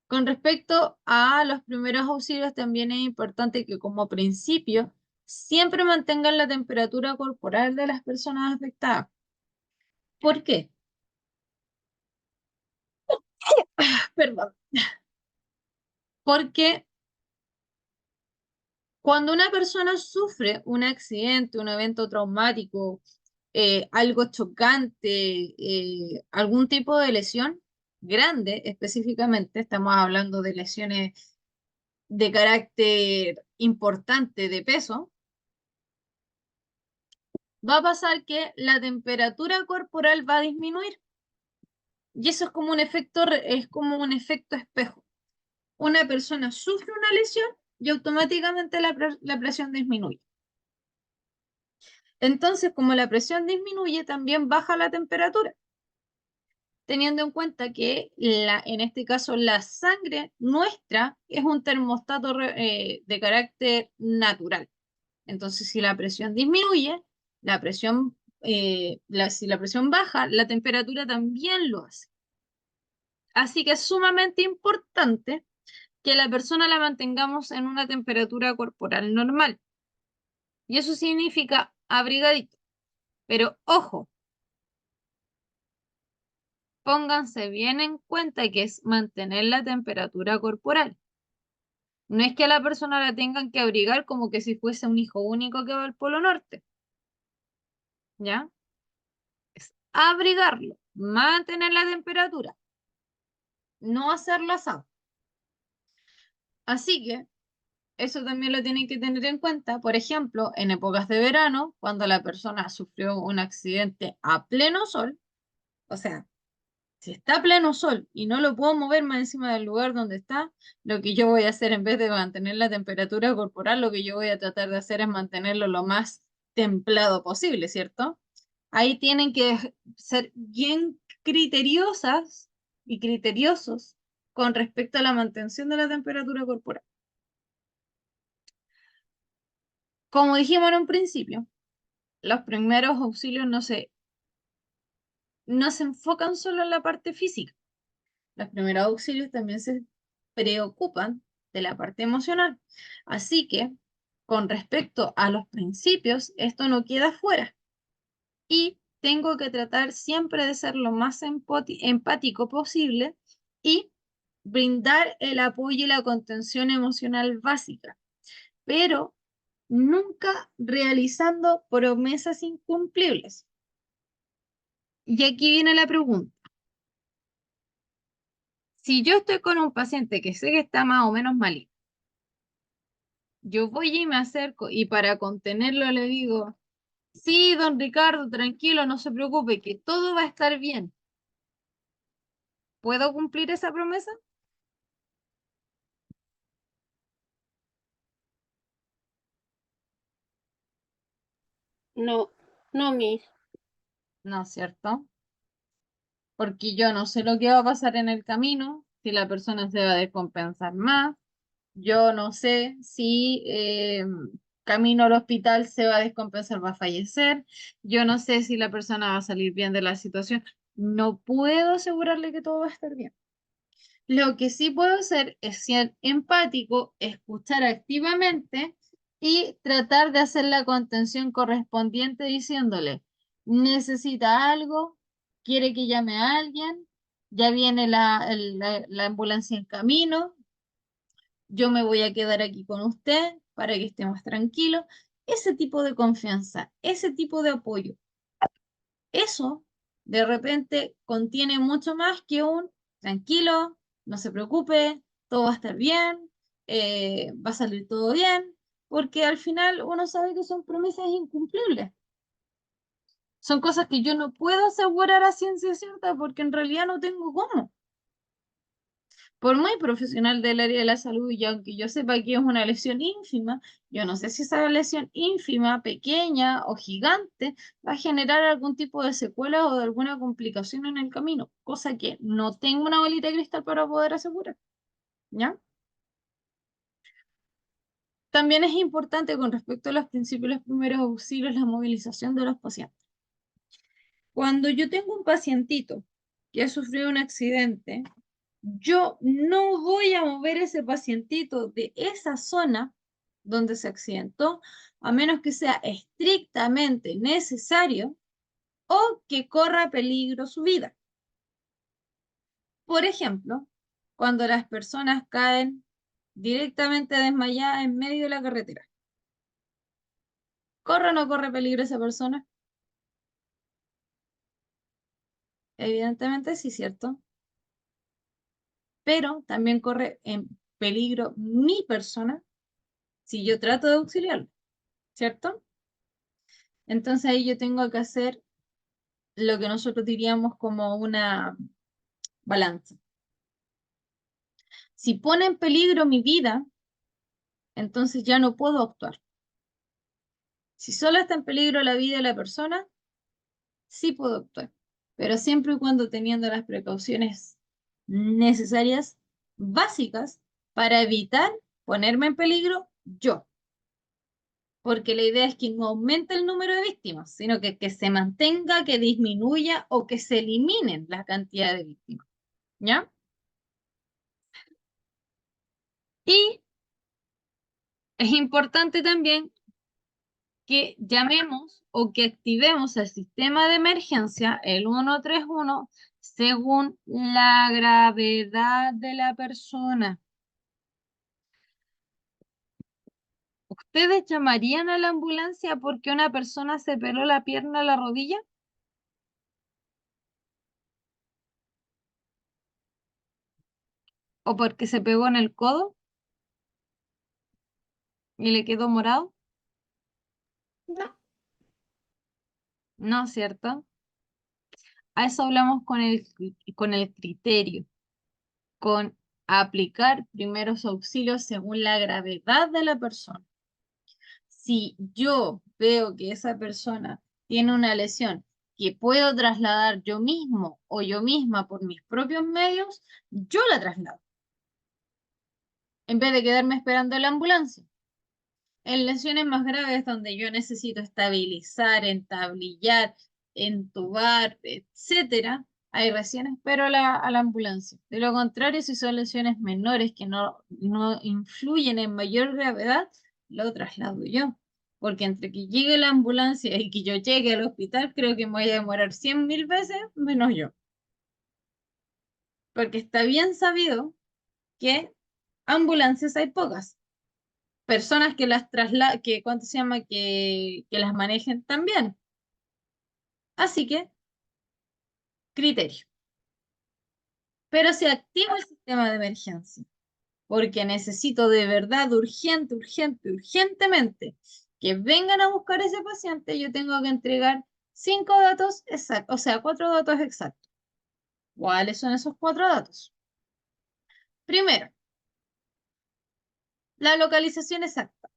Con respecto a los primeros auxilios, también es importante que como principio siempre mantengan la temperatura corporal de las personas afectadas. ¿Por qué? Perdón. Porque cuando una persona sufre un accidente, un evento traumático, algo chocante, algún tipo de lesión grande específicamente, estamos hablando de lesiones de carácter importante de peso, va a pasar que la temperatura corporal va a disminuir. Y eso es como un efecto, es como un efecto espejo. Una persona sufre una lesión y automáticamente la presión disminuye. Entonces, como la presión disminuye, también baja la temperatura, teniendo en cuenta que en este caso la sangre nuestra es un termostato de carácter natural. Entonces, si la presión disminuye, la presión si la presión baja, la temperatura también lo hace. Así que es sumamente importante que la persona la mantengamos en una temperatura corporal normal. Y eso significa abrigadito. Pero ojo, pónganse bien en cuenta que es mantener la temperatura corporal. No es que a la persona la tengan que abrigar como que si fuese un hijo único que va al Polo Norte. ¿Ya? Es abrigarlo, mantener la temperatura, no hacerlo asado. Así que eso también lo tienen que tener en cuenta. Por ejemplo, en épocas de verano, cuando la persona sufrió un accidente a pleno sol, o sea, si está a pleno sol y no lo puedo mover más encima del lugar donde está, lo que yo voy a hacer en vez de mantener la temperatura corporal, lo que yo voy a tratar de hacer es mantenerlo lo más templado posible, ¿cierto? Ahí tienen que ser bien criteriosas y criteriosos con respecto a la mantención de la temperatura corporal. Como dijimos en un principio, los primeros auxilios no se enfocan solo en la parte física. Los primeros auxilios también se preocupan de la parte emocional. Así que, con respecto a los principios, esto no queda fuera. Y tengo que tratar siempre de ser lo más empático posible y brindar el apoyo y la contención emocional básica, pero nunca realizando promesas incumplibles. Y aquí viene la pregunta. Si yo estoy con un paciente que sé que está más o menos malito, yo voy y me acerco y para contenerlo le digo, sí, don Ricardo, tranquilo, no se preocupe, que todo va a estar bien. ¿Puedo cumplir esa promesa? No, no, Miss. No, ¿cierto? Porque yo no sé lo que va a pasar en el camino, si la persona se va a descompensar más, yo no sé si camino al hospital se va a descompensar, va a fallecer, yo no sé si la persona va a salir bien de la situación, no puedo asegurarle que todo va a estar bien. Lo que sí puedo hacer es ser empático, escuchar activamente y tratar de hacer la contención correspondiente diciéndole, necesita algo, quiere que llame a alguien, ya viene la ambulancia en camino, yo me voy a quedar aquí con usted para que estemos tranquilos. Ese tipo de confianza, ese tipo de apoyo, eso de repente contiene mucho más que un tranquilo, no se preocupe, todo va a estar bien, va a salir todo bien, porque al final uno sabe que son promesas incumplibles. Son cosas que yo no puedo asegurar a ciencia cierta porque en realidad no tengo cómo. Por muy profesional del área de la salud, y aunque yo sepa que es una lesión ínfima, yo no sé si esa lesión ínfima, pequeña o gigante va a generar algún tipo de secuela o de alguna complicación en el camino, cosa que no tengo una bolita de cristal para poder asegurar. ¿Ya? También es importante con respecto a los principios de los primeros auxilios, la movilización de los pacientes. Cuando yo tengo un pacientito que ha sufrido un accidente, yo no voy a mover ese pacientito de esa zona donde se accidentó, a menos que sea estrictamente necesario o que corra peligro su vida. Por ejemplo, cuando las personas caen directamente desmayadas en medio de la carretera. ¿Corre o no corre peligro esa persona? Evidentemente sí, ¿cierto? Pero también corre en peligro mi persona si yo trato de auxiliarlo, ¿cierto? Entonces ahí yo tengo que hacer lo que nosotros diríamos como una balanza. Si pone en peligro mi vida, entonces ya no puedo actuar. Si solo está en peligro la vida de la persona, sí puedo actuar, pero siempre y cuando teniendo las precauciones necesarias, básicas, para evitar ponerme en peligro yo. porque la idea es que no aumente el número de víctimas, sino que se mantenga, que disminuya o que se eliminen la cantidad de víctimas, ¿ya? Y es importante también que llamemos o que activemos el sistema de emergencia, el 131, según la gravedad de la persona. ¿Ustedes llamarían a la ambulancia porque una persona se peló la pierna o la rodilla? ¿O porque se pegó en el codo y le quedó morado? No, No, ¿cierto? A eso hablamos con el criterio, con aplicar primeros auxilios según la gravedad de la persona. Si yo veo que esa persona tiene una lesión que puedo trasladar yo mismo o yo misma por mis propios medios, yo la traslado, en vez de quedarme esperando la ambulancia. En lesiones más graves donde yo necesito estabilizar, entablillar, entubar, etcétera, ahí recién espero a la ambulancia. De lo contrario, si son lesiones menores que no influyen en mayor gravedad, lo traslado yo. Porque entre que llegue la ambulancia y que yo llegue al hospital, creo que me voy a demorar 100.000 veces menos yo. Porque está bien sabido que ambulancias hay pocas. Personas que las ¿cuánto se llama? Que las manejen también. Así que, criterio. Pero si activo el sistema de emergencia, porque necesito de verdad, urgentemente, que vengan a buscar a ese paciente, yo tengo que entregar 5 datos exactos, o sea, 4 datos exactos. ¿Cuáles son esos 4 datos? Primero, la localización exacta.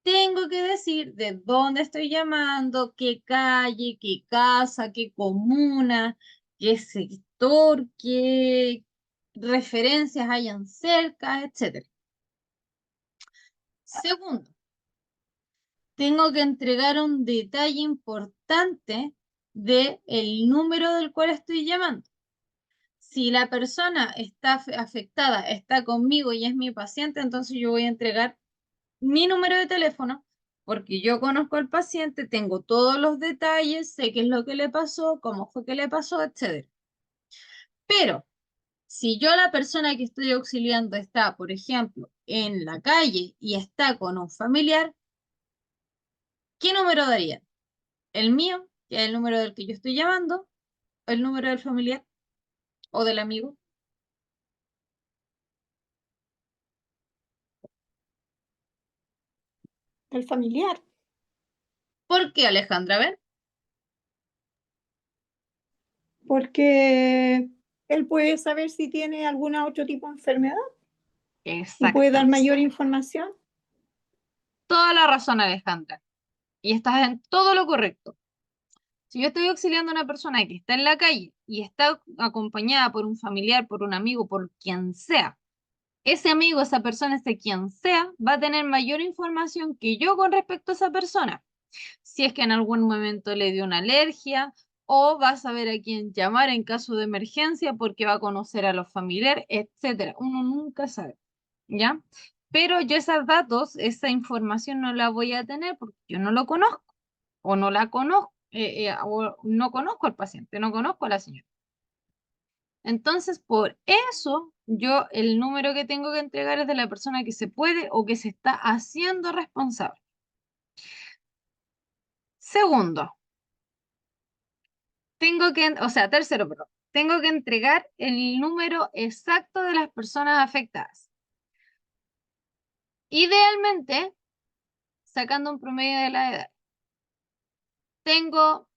Tengo que decir de dónde estoy llamando, qué calle, qué casa, qué comuna, qué sector, qué referencias hayan cerca, etc. Segundo, tengo que entregar un detalle importante del número del cual estoy llamando. Si la persona está afectada, está conmigo y es mi paciente, entonces yo voy a entregar mi número de teléfono, porque yo conozco al paciente, tengo todos los detalles, sé qué es lo que le pasó, cómo fue que le pasó, etc. Pero si yo la persona que estoy auxiliando está, por ejemplo, en la calle y está con un familiar, ¿qué número daría? ¿El mío, que es el número del que yo estoy llamando, o el número del familiar o del amigo? el familiar, ¿Por qué, Alejandra? A ver. porque él puede saber si tiene algún otro tipo de enfermedad y puede dar Exactamente. mayor información. Toda la razón, Alejandra. Y estás en todo lo correcto. Si yo estoy auxiliando a una persona que está en la calle y está acompañada por un familiar, por un amigo, por quien sea, ese amigo, esa persona, ese quien sea, va a tener mayor información que yo con respecto a esa persona. Si es que en algún momento le dio una alergia o va a saber a quién llamar en caso de emergencia porque va a conocer a los familiares, etcétera. Uno nunca sabe, ¿ya? Pero yo esos datos, esa información no la voy a tener porque yo no lo conozco o no la conozco, o no conozco al paciente, no conozco a la señora. Entonces, por eso, yo el número que tengo que entregar es de la persona que se puede o que se está haciendo responsable. Segundo, tercero, perdón, tengo que entregar el número exacto de las personas afectadas. Idealmente, sacando un promedio de la edad. Tengo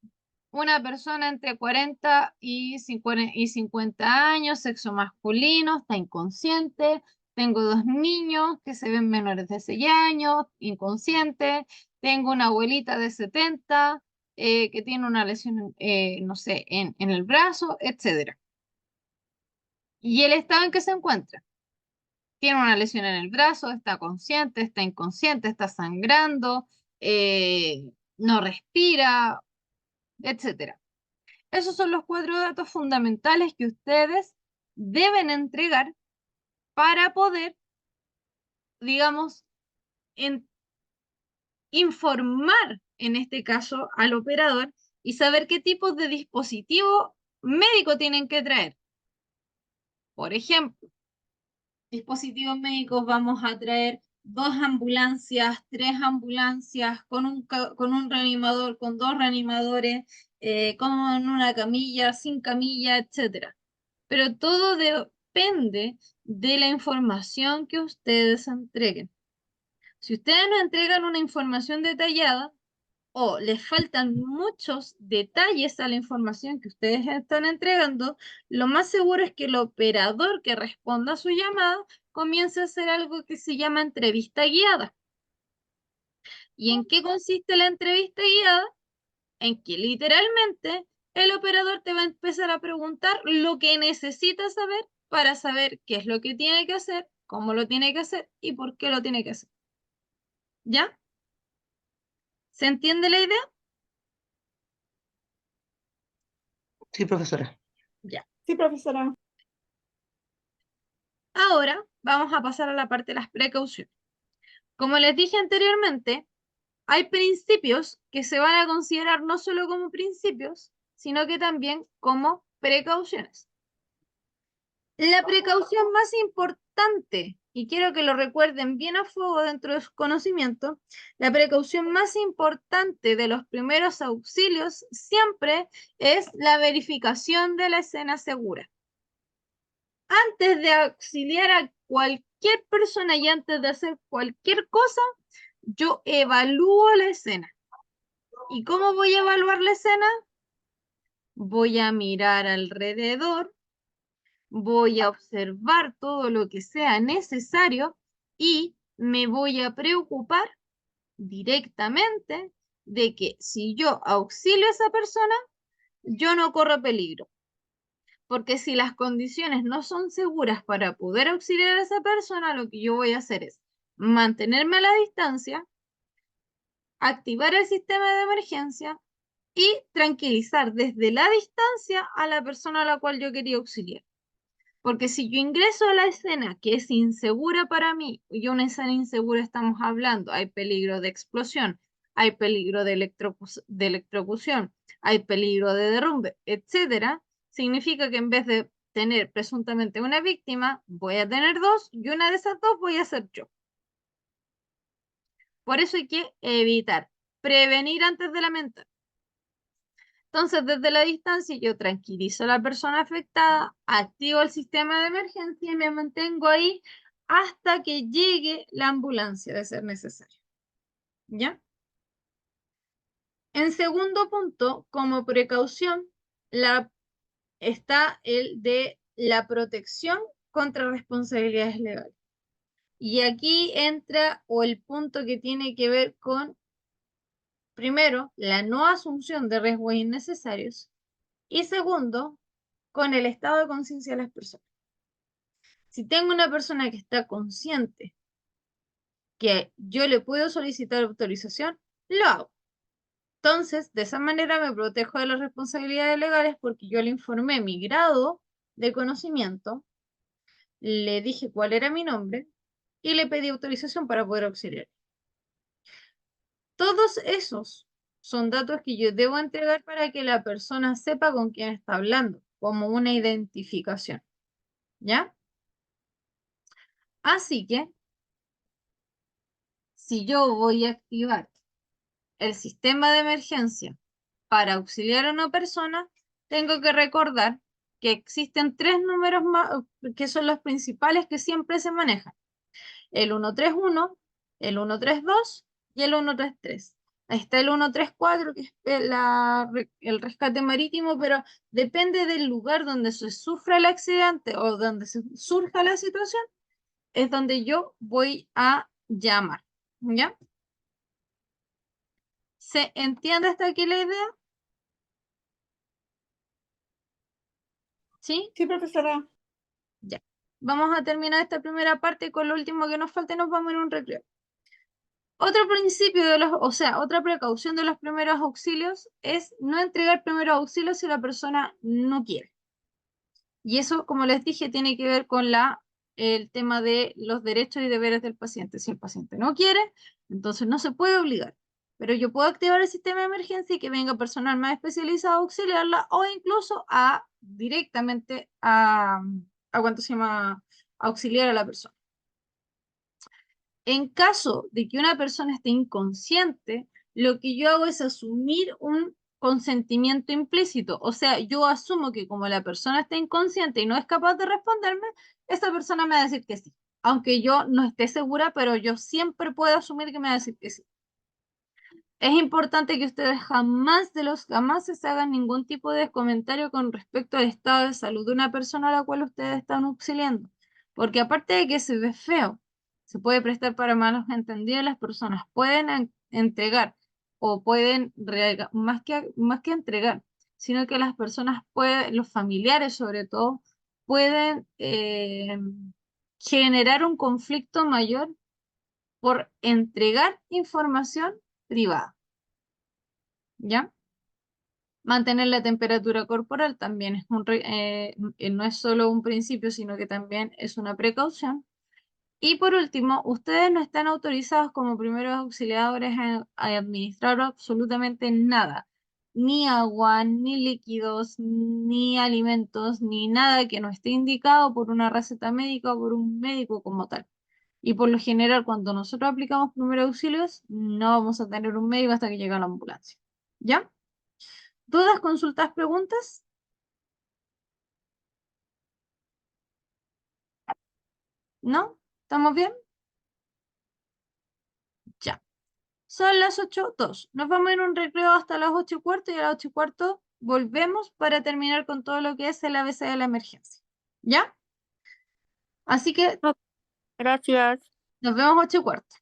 una persona entre 40 y 50 años, sexo masculino, está inconsciente. Tengo 2 niños que se ven menores de 6 años, inconscientes. Tengo una abuelita de 70 que tiene una lesión, no sé, en el brazo, etc. ¿Y el estado en que se encuentra? tiene una lesión en el brazo, está consciente, está inconsciente, está sangrando, no respira, etcétera. Esos son los 4 datos fundamentales que ustedes deben entregar para poder, digamos, informar, en este caso, al operador y saber qué tipos de dispositivo médico tienen que traer. Por ejemplo, dispositivos médicos vamos a traer 2 ambulancias, 3 ambulancias, con un reanimador, con 2 reanimadores, con una camilla, sin camilla, etc. Pero todo depende de la información que ustedes entreguen. Si ustedes no entregan una información detallada o les faltan muchos detalles a la información que ustedes están entregando, lo más seguro es que el operador que responda a su llamada comience a hacer algo que se llama entrevista guiada. ¿Y en qué consiste la entrevista guiada? En que literalmente el operador te va a empezar a preguntar lo que necesita saber para saber qué es lo que tiene que hacer, cómo lo tiene que hacer y por qué lo tiene que hacer. ¿Ya? ¿Se entiende la idea? Sí, profesora. Ya. Sí, profesora. Ahora vamos a pasar a la parte de las precauciones. Como les dije anteriormente, hay principios que se van a considerar no solo como principios, sino que también como precauciones. La precaución más importante, y quiero que lo recuerden bien a fuego dentro de su conocimiento, la precaución más importante de los primeros auxilios siempre es la verificación de la escena segura. Antes de auxiliar a cualquier persona y antes de hacer cualquier cosa, yo evalúo la escena. ¿Y cómo voy a evaluar la escena? Voy a mirar alrededor, voy a observar todo lo que sea necesario y me voy a preocupar directamente de que si yo auxilio a esa persona, yo no corro peligro. Porque si las condiciones no son seguras para poder auxiliar a esa persona, lo que yo voy a hacer es mantenerme a la distancia, activar el sistema de emergencia y tranquilizar desde la distancia a la persona a la cual yo quería auxiliar. Porque si yo ingreso a la escena que es insegura para mí, y una escena insegura estamos hablando, hay peligro de explosión, hay peligro de electrocución, hay peligro de derrumbe, etcétera, significa que en vez de tener presuntamente una víctima, voy a tener 2 y una de esas 2 voy a ser yo. Por eso hay que evitar, prevenir antes de lamentar. Entonces, desde la distancia, yo tranquilizo a la persona afectada, activo el sistema de emergencia y me mantengo ahí hasta que llegue la ambulancia de ser necesario. ¿Ya? En segundo punto, como precaución, está el de la protección contra responsabilidades legales. Y aquí entra el punto que tiene que ver con, primero, la no asunción de riesgos innecesarios y segundo, con el estado de conciencia de las personas. Si tengo una persona que está consciente que yo le puedo solicitar autorización, lo hago. Entonces, de esa manera me protejo de las responsabilidades legales porque yo le informé mi grado de conocimiento, le dije cuál era mi nombre y le pedí autorización para poder auxiliar. Todos esos son datos que yo debo entregar para que la persona sepa con quién está hablando, como una identificación. ¿Ya? Así que, si yo voy a activar el sistema de emergencia para auxiliar a una persona, tengo que recordar que existen 3 números más, que son los principales que siempre se manejan. El 131, el 132 y el 133. Ahí está el 134, que es el rescate marítimo, pero depende del lugar donde se sufra el accidente o donde se surja la situación, es donde yo voy a llamar. ¿Ya? ¿Se entiende hasta aquí la idea? ¿Sí? Sí, profesora. Ya. vamos a terminar esta primera parte con lo último que nos falta y nos vamos a ir a un recreo. Otro principio o sea, otra precaución de los primeros auxilios es no entregar primeros auxilios si la persona no quiere. Y eso, como les dije, tiene que ver con el tema de los derechos y deberes del paciente. Si el paciente no quiere, entonces no se puede obligar. Pero yo puedo activar el sistema de emergencia y que venga personal más especializado a auxiliarla o incluso directamente a ¿cuánto se llama? Auxiliar a la persona. En caso de que una persona esté inconsciente, lo que yo hago es asumir un consentimiento implícito. O sea, yo asumo que como la persona está inconsciente y no es capaz de responderme, esa persona me va a decir que sí. Aunque yo no esté segura, pero yo siempre puedo asumir que me va a decir que sí. Es importante que ustedes jamás de los jamás se hagan ningún tipo de comentario con respecto al estado de salud de una persona a la cual ustedes están auxiliando. Porque aparte de que se ve feo, se puede prestar para malos entendidos, las personas pueden entregar o pueden, más que entregar, sino que las personas pueden, los familiares sobre todo, pueden generar un conflicto mayor por entregar información privada. ¿Ya? Mantener la temperatura corporal también no es solo un principio, sino que también es una precaución. Y por último, ustedes no están autorizados como primeros auxiliadores a administrar absolutamente nada, ni agua, ni líquidos, ni alimentos, ni nada que no esté indicado por una receta médica o por un médico como tal. Y por lo general, cuando nosotros aplicamos primeros auxilios, no vamos a tener un médico hasta que llegue la ambulancia. ¿Ya? ¿Dudas, consultas, preguntas? ¿No? ¿Estamos bien? Ya. Son las 8:02. Nos vamos a ir a un recreo hasta las 8:15 y a las 8:15 volvemos para terminar con todo lo que es el ABC de la emergencia. ¿Ya? Así que Gracias. nos vemos 8:15.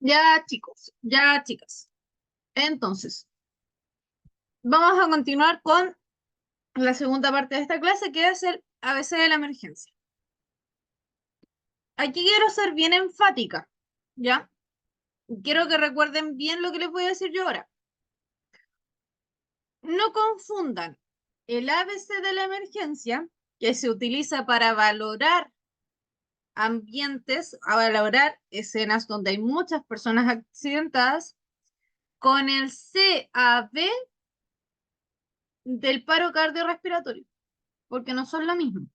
Ya, chicos, ya, chicas. Entonces, vamos a continuar con la segunda parte de esta clase, que es el ABC de la emergencia. Aquí quiero ser bien enfática, ¿ya? Quiero que recuerden bien lo que les voy a decir yo ahora. No confundan el ABC de la emergencia, que se utiliza para valorar ambientes, a valorar escenas donde hay muchas personas accidentadas, con el CAB del paro cardiorrespiratorio, porque no son lo mismo.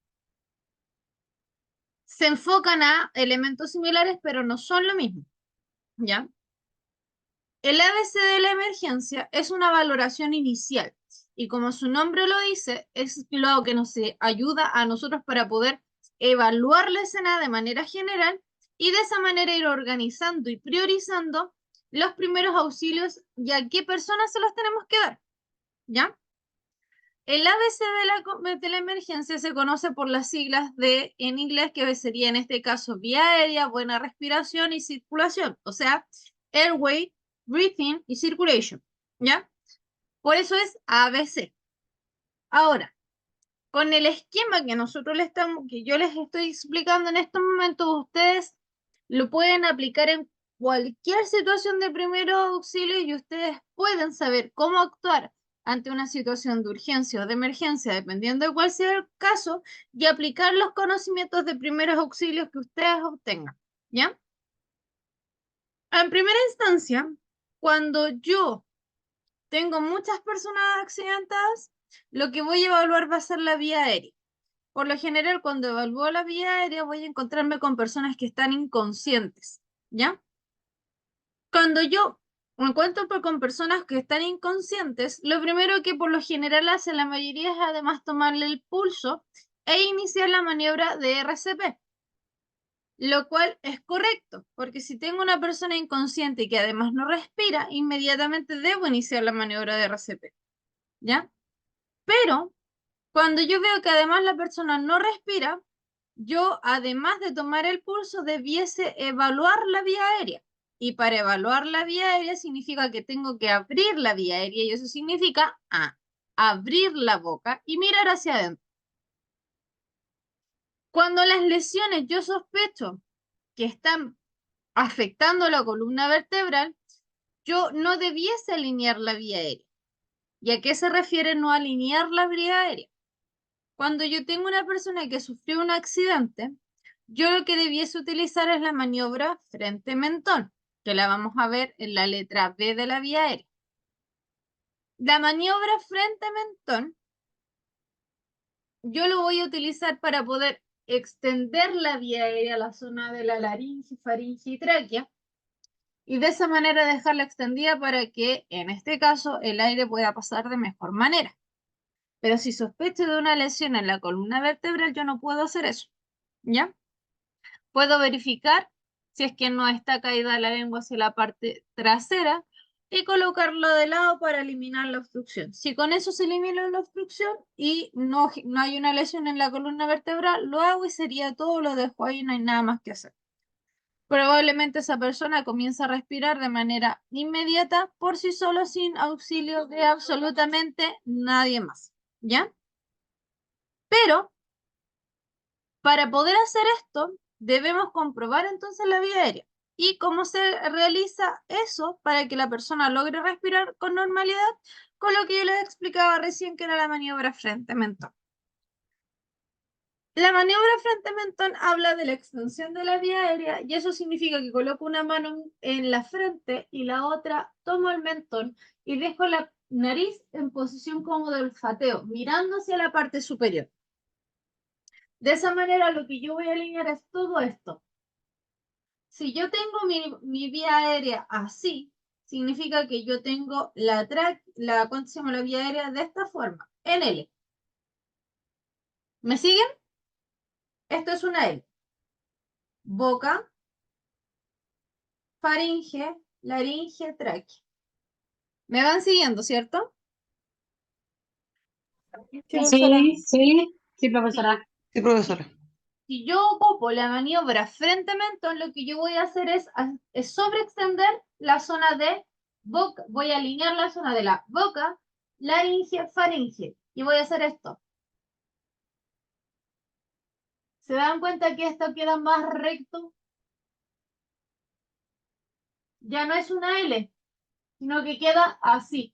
Se enfocan a elementos similares, pero no son lo mismo, ¿ya? El ABC de la emergencia es una valoración inicial y como su nombre lo dice, es lo que nos ayuda a nosotros para poder evaluar la escena de manera general y de esa manera ir organizando y priorizando los primeros auxilios y a qué personas se los tenemos que dar, ¿ya? El ABC de la emergencia se conoce por las siglas de, en inglés, que sería en este caso vía aérea, buena respiración y circulación, o sea, airway, breathing y circulation, ¿ya? Por eso es ABC. Ahora, con el esquema que que yo les estoy explicando en estos momentos, ustedes lo pueden aplicar en cualquier situación de primer auxilio y ustedes pueden saber cómo actuar ante una situación de urgencia o de emergencia, dependiendo de cuál sea el caso, y aplicar los conocimientos de primeros auxilios que ustedes obtengan, ¿ya? En primera instancia, cuando yo tengo muchas personas accidentadas, lo que voy a evaluar va a ser la vía aérea. Por lo general, cuando evalúo la vía aérea, voy a encontrarme con personas que están inconscientes, ¿ya? Cuando yo me encuentro con personas que están inconscientes, lo primero que por lo general hace la mayoría es además tomarle el pulso e iniciar la maniobra de RCP, lo cual es correcto, porque si tengo una persona inconsciente y que además no respira, inmediatamente debo iniciar la maniobra de RCP, ¿ya? Pero cuando yo veo que además la persona no respira, yo, además de tomar el pulso, debiese evaluar la vía aérea. Y para evaluar la vía aérea significa que tengo que abrir la vía aérea y eso significa abrir la boca y mirar hacia adentro. Cuando las lesiones yo sospecho que están afectando la columna vertebral, yo no debiese alinear la vía aérea. ¿Y a qué se refiere no alinear la vía aérea? Cuando yo tengo una persona que sufrió un accidente, yo lo que debiese utilizar es la maniobra frente-mentón, que la vamos a ver en la letra B de la vía aérea. La maniobra frente-mentón, yo lo voy a utilizar para poder extender la vía aérea a la zona de la laringe, faringe y tráquea, y de esa manera dejarla extendida para que, en este caso, el aire pueda pasar de mejor manera. Pero si sospecho de una lesión en la columna vertebral, yo no puedo hacer eso, ¿ya? Puedo verificar si es que no está caída la lengua hacia la parte trasera y colocarlo de lado para eliminar la obstrucción. Si con eso se elimina la obstrucción y no hay una lesión en la columna vertebral, lo hago y sería todo, lo dejo ahí, no hay nada más que hacer. Probablemente esa persona comienza a respirar de manera inmediata por sí solo, sin auxilio de absolutamente nadie más, ¿ya? Pero para poder hacer esto, debemos comprobar entonces la vía aérea. ¿Y cómo se realiza eso para que la persona logre respirar con normalidad? Con lo que yo les explicaba recién, que era la maniobra frente-mentón. La maniobra frente-mentón habla de la extensión de la vía aérea, y eso significa que coloco una mano en la frente y la otra tomo el mentón y dejo la nariz en posición como de olfateo, mirando hacia la parte superior. De esa manera lo que yo voy a alinear es todo esto. Si yo tengo mi vía aérea así, significa que yo tengo la vía aérea de esta forma, en L. ¿Me siguen? Esto es una L. Boca, faringe, laringe, tráquea. ¿Me van siguiendo, cierto? Sí, profesora. Sí, profesora. Si yo ocupo la maniobra frente-mentón, lo que yo voy a hacer es sobreextender la zona de boca. Voy a alinear la zona de la boca, laringe, faringe. Y voy a hacer esto. ¿Se dan cuenta que esto queda más recto? Ya no es una L, sino que queda así.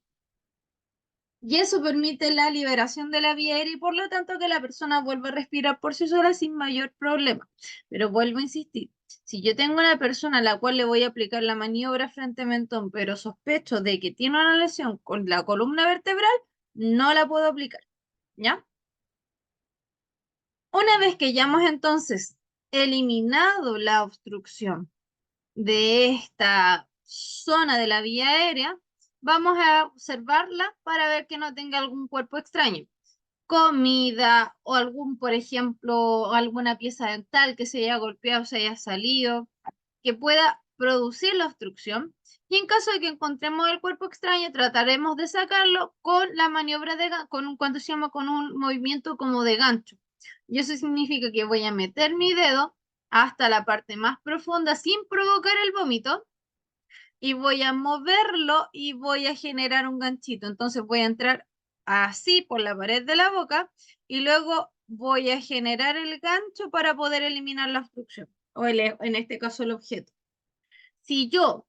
Y eso permite la liberación de la vía aérea y por lo tanto que la persona vuelva a respirar por sí sola sin mayor problema. Pero vuelvo a insistir, si yo tengo una persona a la cual le voy a aplicar la maniobra frente-mentón, pero sospecho de que tiene una lesión con la columna vertebral, no la puedo aplicar, ¿ya? Una vez que ya hemos entonces eliminado la obstrucción de esta zona de la vía aérea, vamos a observarla para ver que no tenga algún cuerpo extraño. Comida o algún, por ejemplo, alguna pieza dental que se haya golpeado, se haya salido, que pueda producir la obstrucción. Y en caso de que encontremos el cuerpo extraño, trataremos de sacarlo con la maniobra con un movimiento como de gancho. Y eso significa que voy a meter mi dedo hasta la parte más profunda sin provocar el vómito y voy a moverlo y voy a generar un ganchito. Entonces voy a entrar así por la pared de la boca y luego voy a generar el gancho para poder eliminar la obstrucción o en este caso el objeto. Si yo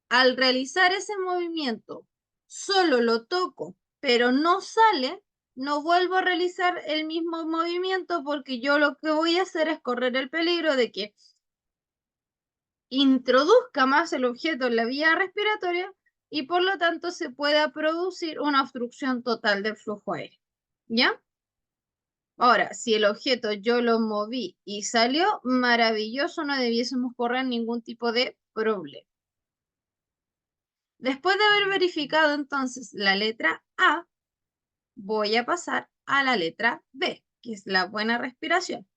al realizar ese movimiento solo lo toco pero no sale, no vuelvo a realizar el mismo movimiento porque yo lo que voy a hacer es correr el peligro de que introduzca más el objeto en la vía respiratoria y por lo tanto se pueda producir una obstrucción total del flujo aéreo. ¿Ya? Ahora, si el objeto yo lo moví y salió, maravilloso, no debiésemos correr ningún tipo de problema. Después de haber verificado entonces la letra A, voy a pasar a la letra B, que es la buena respiración.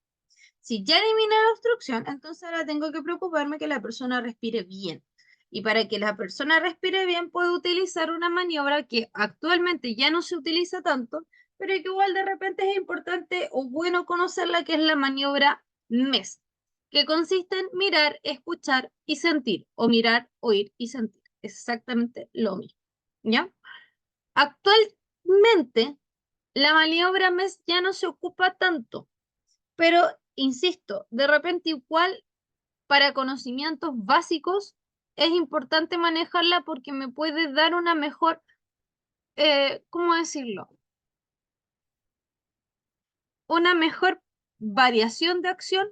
Si ya eliminé la obstrucción, entonces ahora tengo que preocuparme que la persona respire bien. Y para que la persona respire bien, puedo utilizar una maniobra que actualmente ya no se utiliza tanto, pero que igual de repente es importante o bueno conocerla, que es la maniobra MES, que consiste en mirar, escuchar y sentir, o mirar, oír y sentir. Es exactamente lo mismo, ¿ya? Actualmente, la maniobra MES ya no se ocupa tanto, pero insisto, de repente igual para conocimientos básicos es importante manejarla porque me puede dar una mejor, ¿cómo decirlo? Una mejor variación de acción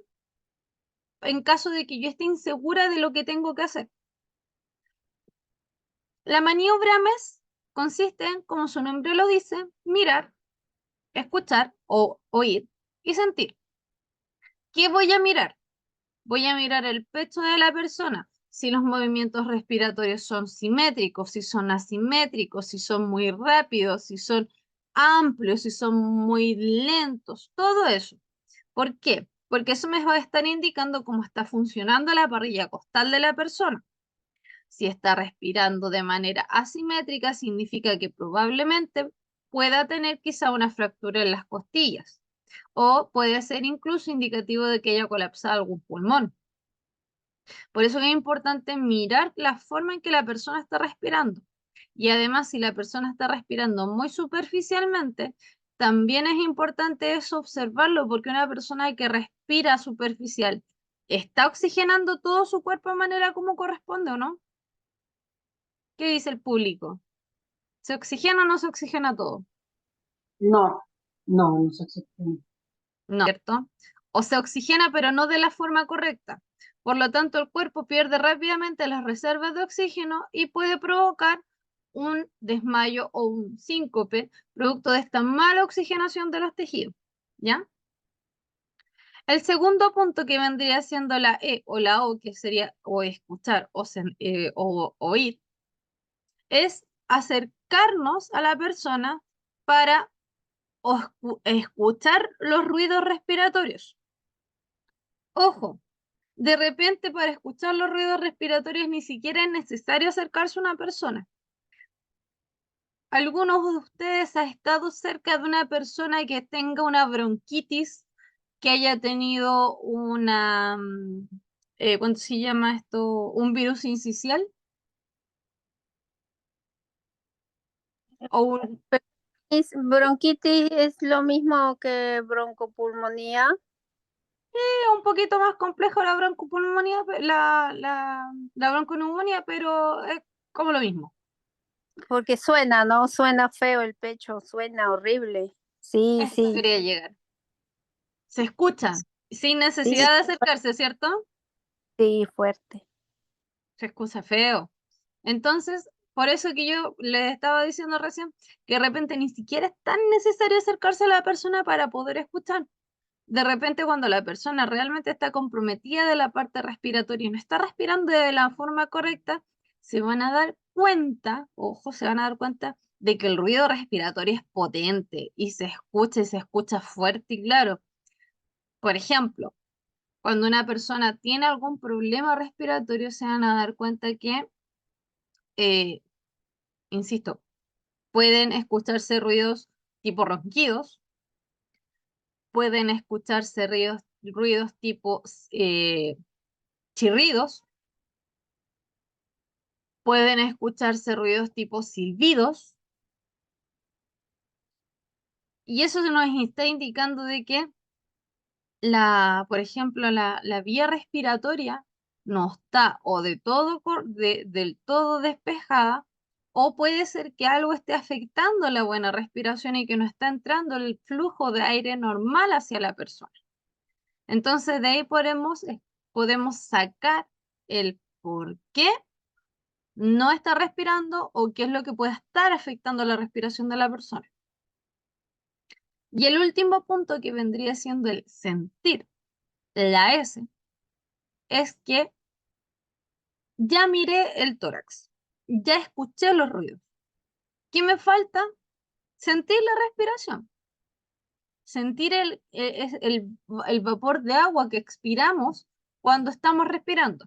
en caso de que yo esté insegura de lo que tengo que hacer. La maniobra MES consiste en, como su nombre lo dice, mirar, escuchar o oír y sentir. ¿Qué voy a mirar? Voy a mirar el pecho de la persona, si los movimientos respiratorios son simétricos, si son asimétricos, si son muy rápidos, si son amplios, si son muy lentos, todo eso. ¿Por qué? Porque eso me va a estar indicando cómo está funcionando la parrilla costal de la persona. Si está respirando de manera asimétrica, significa que probablemente pueda tener quizá una fractura en las costillas o puede ser incluso indicativo de que haya colapsado algún pulmón. Por eso es importante mirar la forma en que la persona está respirando. Y además, si la persona está respirando muy superficialmente, también es importante eso observarlo, porque una persona que respira superficial, ¿está oxigenando todo su cuerpo de manera como corresponde o no? ¿Qué dice el público? ¿Se oxigena o no se oxigena todo? No, no se oxigena. No, ¿cierto? O se oxigena, pero no de la forma correcta. Por lo tanto, el cuerpo pierde rápidamente las reservas de oxígeno y puede provocar un desmayo o un síncope producto de esta mala oxigenación de los tejidos. ¿Ya? El segundo punto que vendría siendo la E o la O, que sería o escuchar o oír, es acercarnos a la persona para escuchar los ruidos respiratorios. Ojo, de repente para escuchar los ruidos respiratorios ni siquiera es necesario acercarse a una persona. ¿Algunos de ustedes ha estado cerca de una persona que tenga una bronquitis, que haya tenido una, ¿cuánto se llama esto? ¿Un virus incisional? O un, Bronquitis es lo mismo que broncopulmonía, un poquito más complejo la broncopulmonía, la bronconeumonía, pero es como lo mismo. porque suena, ¿no? Suena feo el pecho, suena horrible. Sí, Esto sí, quería llegar. Se escucha, sin sí, necesidad de acercarse, ¿cierto? sí, fuerte. Se escucha feo. Entonces, por eso que yo les estaba diciendo recién que de repente ni siquiera es tan necesario acercarse a la persona para poder escuchar. De repente, cuando la persona realmente está comprometida de la parte respiratoria y no está respirando de la forma correcta, se van a dar cuenta, ojo, se van a dar cuenta de que el ruido respiratorio es potente y se escucha fuerte y claro. Por ejemplo, cuando una persona tiene algún problema respiratorio, se van a dar cuenta que, eh, insisto, pueden escucharse ruidos tipo ronquidos, pueden escucharse ruidos tipo chirridos, pueden escucharse ruidos tipo silbidos, y eso nos está indicando de que por ejemplo, la vía respiratoria no está o del todo despejada, o puede ser que algo esté afectando la buena respiración y que no está entrando el flujo de aire normal hacia la persona. Entonces, de ahí podemos sacar el por qué no está respirando o qué es lo que puede estar afectando la respiración de la persona. Y el último punto que vendría siendo el sentir, la S, es que ya miré el tórax, ya escuché los ruidos. ¿Qué me falta? Sentir la respiración, sentir el vapor de agua que expiramos cuando estamos respirando.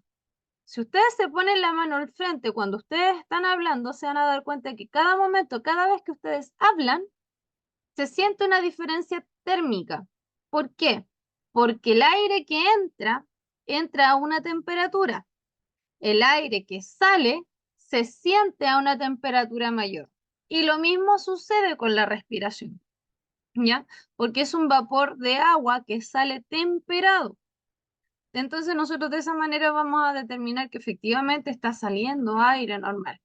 Si ustedes se ponen la mano al frente cuando ustedes están hablando, se van a dar cuenta que cada momento, cada vez que ustedes hablan, se siente una diferencia térmica. ¿Por qué? Porque el aire que entra a una temperatura. El aire que sale se siente a una temperatura mayor. Y lo mismo sucede con la respiración, ¿ya? Porque es un vapor de agua que sale temperado. Entonces nosotros de esa manera vamos a determinar que efectivamente está saliendo aire normal.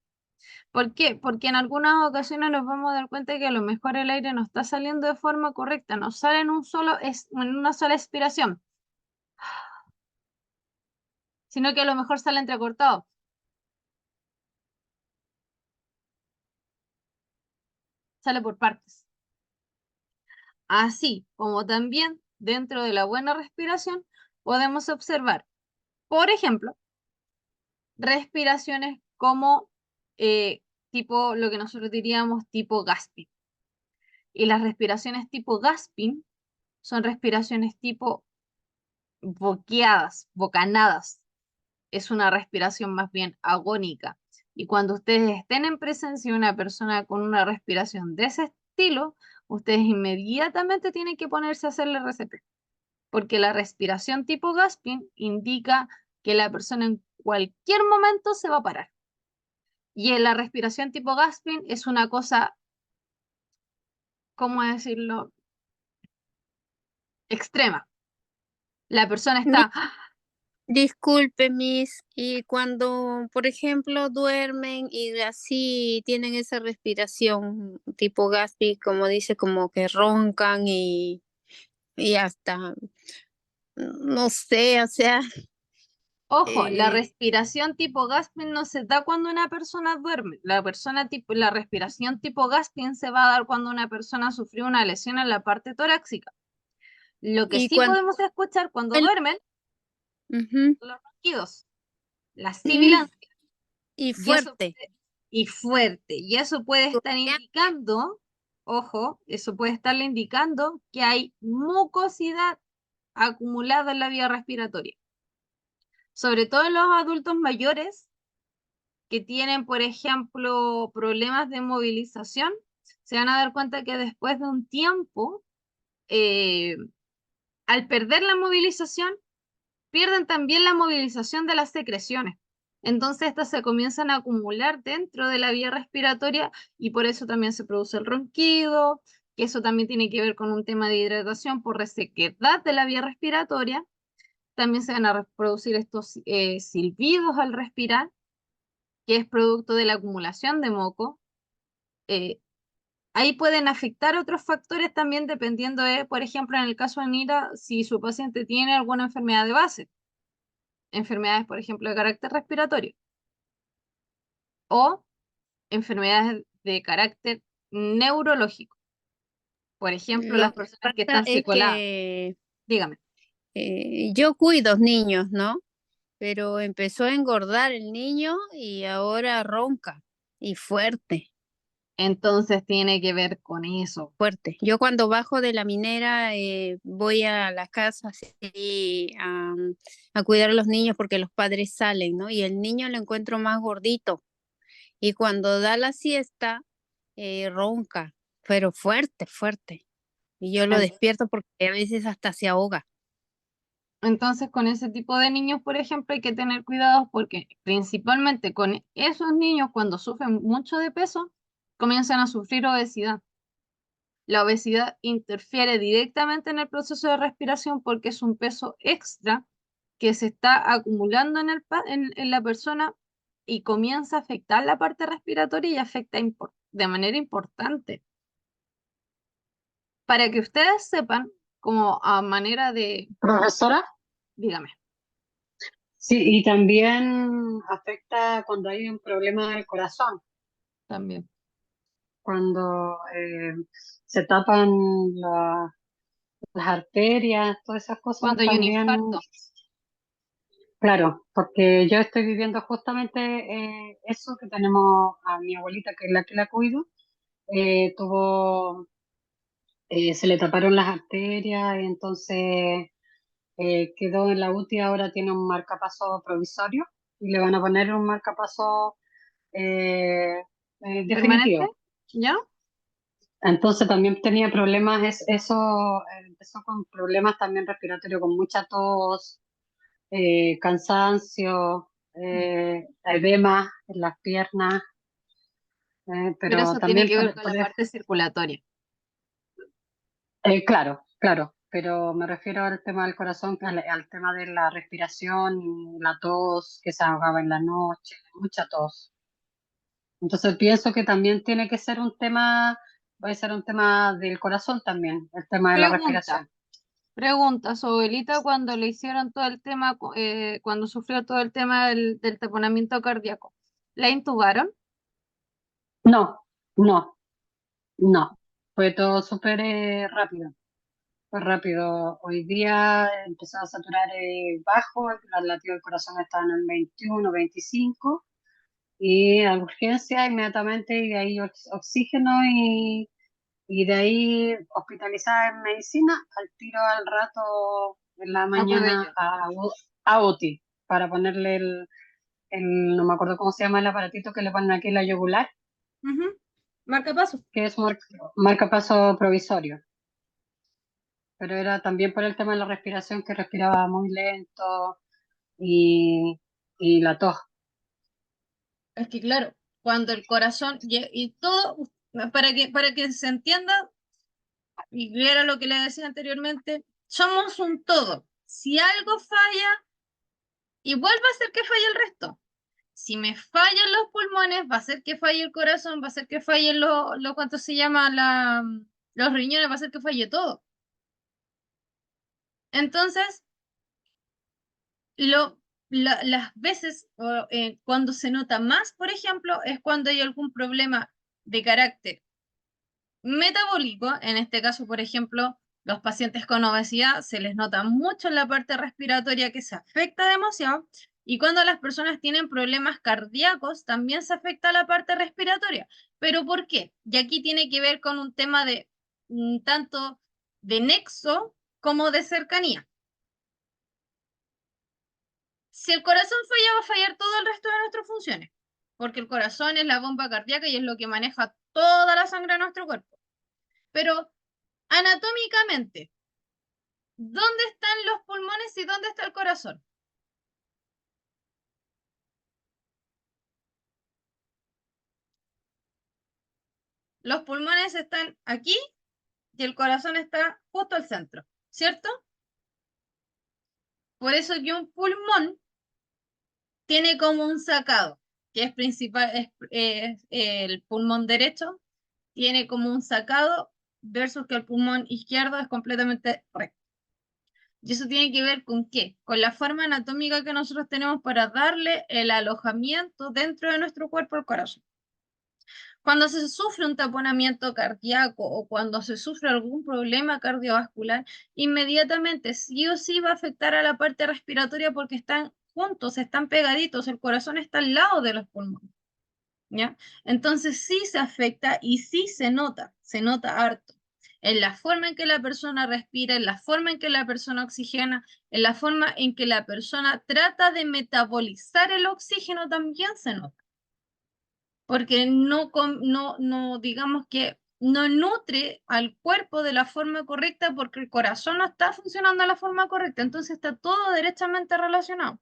¿Por qué? Porque en algunas ocasiones nos vamos a dar cuenta que a lo mejor el aire no está saliendo de forma correcta, no sale en una sola expiración, sino que a lo mejor sale entrecortado. Sale por partes. Así como también dentro de la buena respiración, podemos observar, por ejemplo, respiraciones como tipo, lo que nosotros diríamos tipo gasping. Y las respiraciones tipo gasping son respiraciones tipo boqueadas, bocanadas. Es una respiración más bien agónica. Y cuando ustedes estén en presencia de una persona con una respiración de ese estilo, ustedes inmediatamente tienen que ponerse a hacerle RCP, porque la respiración tipo gasping indica que la persona en cualquier momento se va a parar. Y en la respiración tipo gasping es una cosa, ¿cómo decirlo? Extrema. La persona Mi- está, Disculpe, Miss, y cuando, por ejemplo, duermen y así tienen esa respiración tipo Gaspi, como dice, como que roncan y hasta, no sé, o sea, ojo, la eh, respiración tipo gasping no se da cuando una persona duerme. La respiración tipo gasping se va a dar cuando una persona sufrió una lesión en la parte torácica. Lo que y sí cuando podemos escuchar cuando duermen, ujú, los ronquidos, la mm, sibilancia, y y eso fuerte. y fuerte. Y eso puede estar indicando, ojo, eso puede estarle indicando que hay mucosidad acumulada en la vía respiratoria. Sobre todo en los adultos mayores que tienen, por ejemplo, problemas de movilización, se van a dar cuenta que después de un tiempo, eh, al perder la movilización, pierden también la movilización de las secreciones. Entonces estas se comienzan a acumular dentro de la vía respiratoria y por eso también se produce el ronquido, que eso también tiene que ver con un tema de hidratación por resequedad de la vía respiratoria. También se van a producir estos silbidos al respirar, que es producto de la acumulación de moco. Eh, Ahí pueden afectar otros factores también dependiendo de, por ejemplo, en el caso de Nira, si su paciente tiene alguna enfermedad de base, enfermedades, por ejemplo, de carácter respiratorio o enfermedades de carácter neurológico. Por ejemplo, Lo las que personas que pasa están es psicoladas. que Dígame. yo cuido niños, ¿no? Pero empezó a engordar el niño y ahora ronca y fuerte, Entonces tiene que ver con eso. fuerte. Yo cuando bajo de la minera voy a la casa así, a cuidar a los niños porque los padres salen, ¿no? Y el niño lo encuentro más gordito y cuando da la siesta ronca, pero fuerte, fuerte. Y yo lo En- despierto porque a veces hasta se ahoga. Entonces, con ese tipo de niños, por ejemplo, hay que tener cuidado porque principalmente con esos niños, cuando sufren mucho de peso, comienzan a sufrir obesidad. La obesidad interfiere directamente en el proceso de respiración porque es un peso extra que se está acumulando en la persona y comienza a afectar la parte respiratoria y afecta de manera importante. Para que ustedes sepan, como a manera de, Profesora, dígame, sí, y también afecta cuando hay un problema del corazón, también. cuando se tapan las arterias, todas esas cosas Cuando hay un también, infarto. claro, porque yo estoy viviendo justamente eso, que tenemos a mi abuelita, que es la que la cuido, tuvo, se le taparon las arterias, y entonces quedó en la UTI, ahora tiene un marcapaso provisorio y le van a poner un marcapaso eh, ¿Permanente? definitivo. ¿Ya? Entonces también tenía problemas, eso empezó con problemas también respiratorios, con mucha tos, cansancio, edema en las piernas, Pero pero eso tiene también que ver con la parte circulatoria. claro, claro, pero me refiero al tema del corazón, que al tema de la respiración y la tos que se ahogaba en la noche, mucha tos. Entonces pienso que también tiene que ser un tema, puede ser un tema del corazón también, el tema de la Pregunta, respiración. pregunta, su abuelita cuando le hicieron todo el tema, cuando sufrió todo el tema del taponamiento cardíaco, ¿la intubaron? No, no, no, fue todo súper rápido. Fue rápido. Hoy día empezó a saturar bajo, el latido del corazón está en el 21, 25, y a urgencia inmediatamente, y de ahí oxígeno, y de ahí hospitalizada en medicina, al tiro al rato en la mañana a UTI, para ponerle no me acuerdo cómo se llama el aparatito que le ponen aquí en la yugular, Marcapaso. que es marcapaso provisorio. Pero era también por el tema de la respiración, que respiraba muy lento, y la tos. Es que claro, cuando el corazón y todo, para que se entienda, y era lo que le decía anteriormente, somos un todo. Si algo falla, igual va a ser que falle el resto. Si me fallan los pulmones, va a ser que falle el corazón, va a ser que falle ¿cuánto se llama? Los riñones, va a ser que falle todo. Entonces, las veces cuando se nota más, por ejemplo, es cuando hay algún problema de carácter metabólico. En este caso, por ejemplo, los pacientes con obesidad se les nota mucho en la parte respiratoria que se afecta demasiado, y cuando las personas tienen problemas cardíacos también se afecta la parte respiratoria. ¿Pero por qué? Y aquí tiene que ver con un tema de tanto de nexo como de cercanía. Si el corazón falla, va a fallar todo el resto de nuestras funciones, porque el corazón es la bomba cardíaca y es lo que maneja toda la sangre de nuestro cuerpo. Pero anatómicamente, ¿dónde están los pulmones y dónde está el corazón? Los pulmones están aquí y el corazón está justo al centro, ¿cierto? Por eso que un pulmón tiene como un sacado, que es principal, es el pulmón derecho, tiene como un sacado versus que el pulmón izquierdo es completamente recto. Y eso tiene que ver con qué? Con la forma anatómica que nosotros tenemos para darle el alojamiento dentro de nuestro cuerpo al corazón. Cuando se sufre un taponamiento cardíaco o cuando se sufre algún problema cardiovascular, inmediatamente sí o sí va a afectar a la parte respiratoria porque están juntos, están pegaditos, el corazón está al lado de los pulmones, ¿ya? Entonces sí se afecta y sí se nota harto en la forma en que la persona respira, en la forma en que la persona oxigena, en la forma en que la persona trata de metabolizar el oxígeno, también se nota. Porque no, digamos que no nutre al cuerpo de la forma correcta porque el corazón no está funcionando de la forma correcta, entonces está todo derechamente relacionado.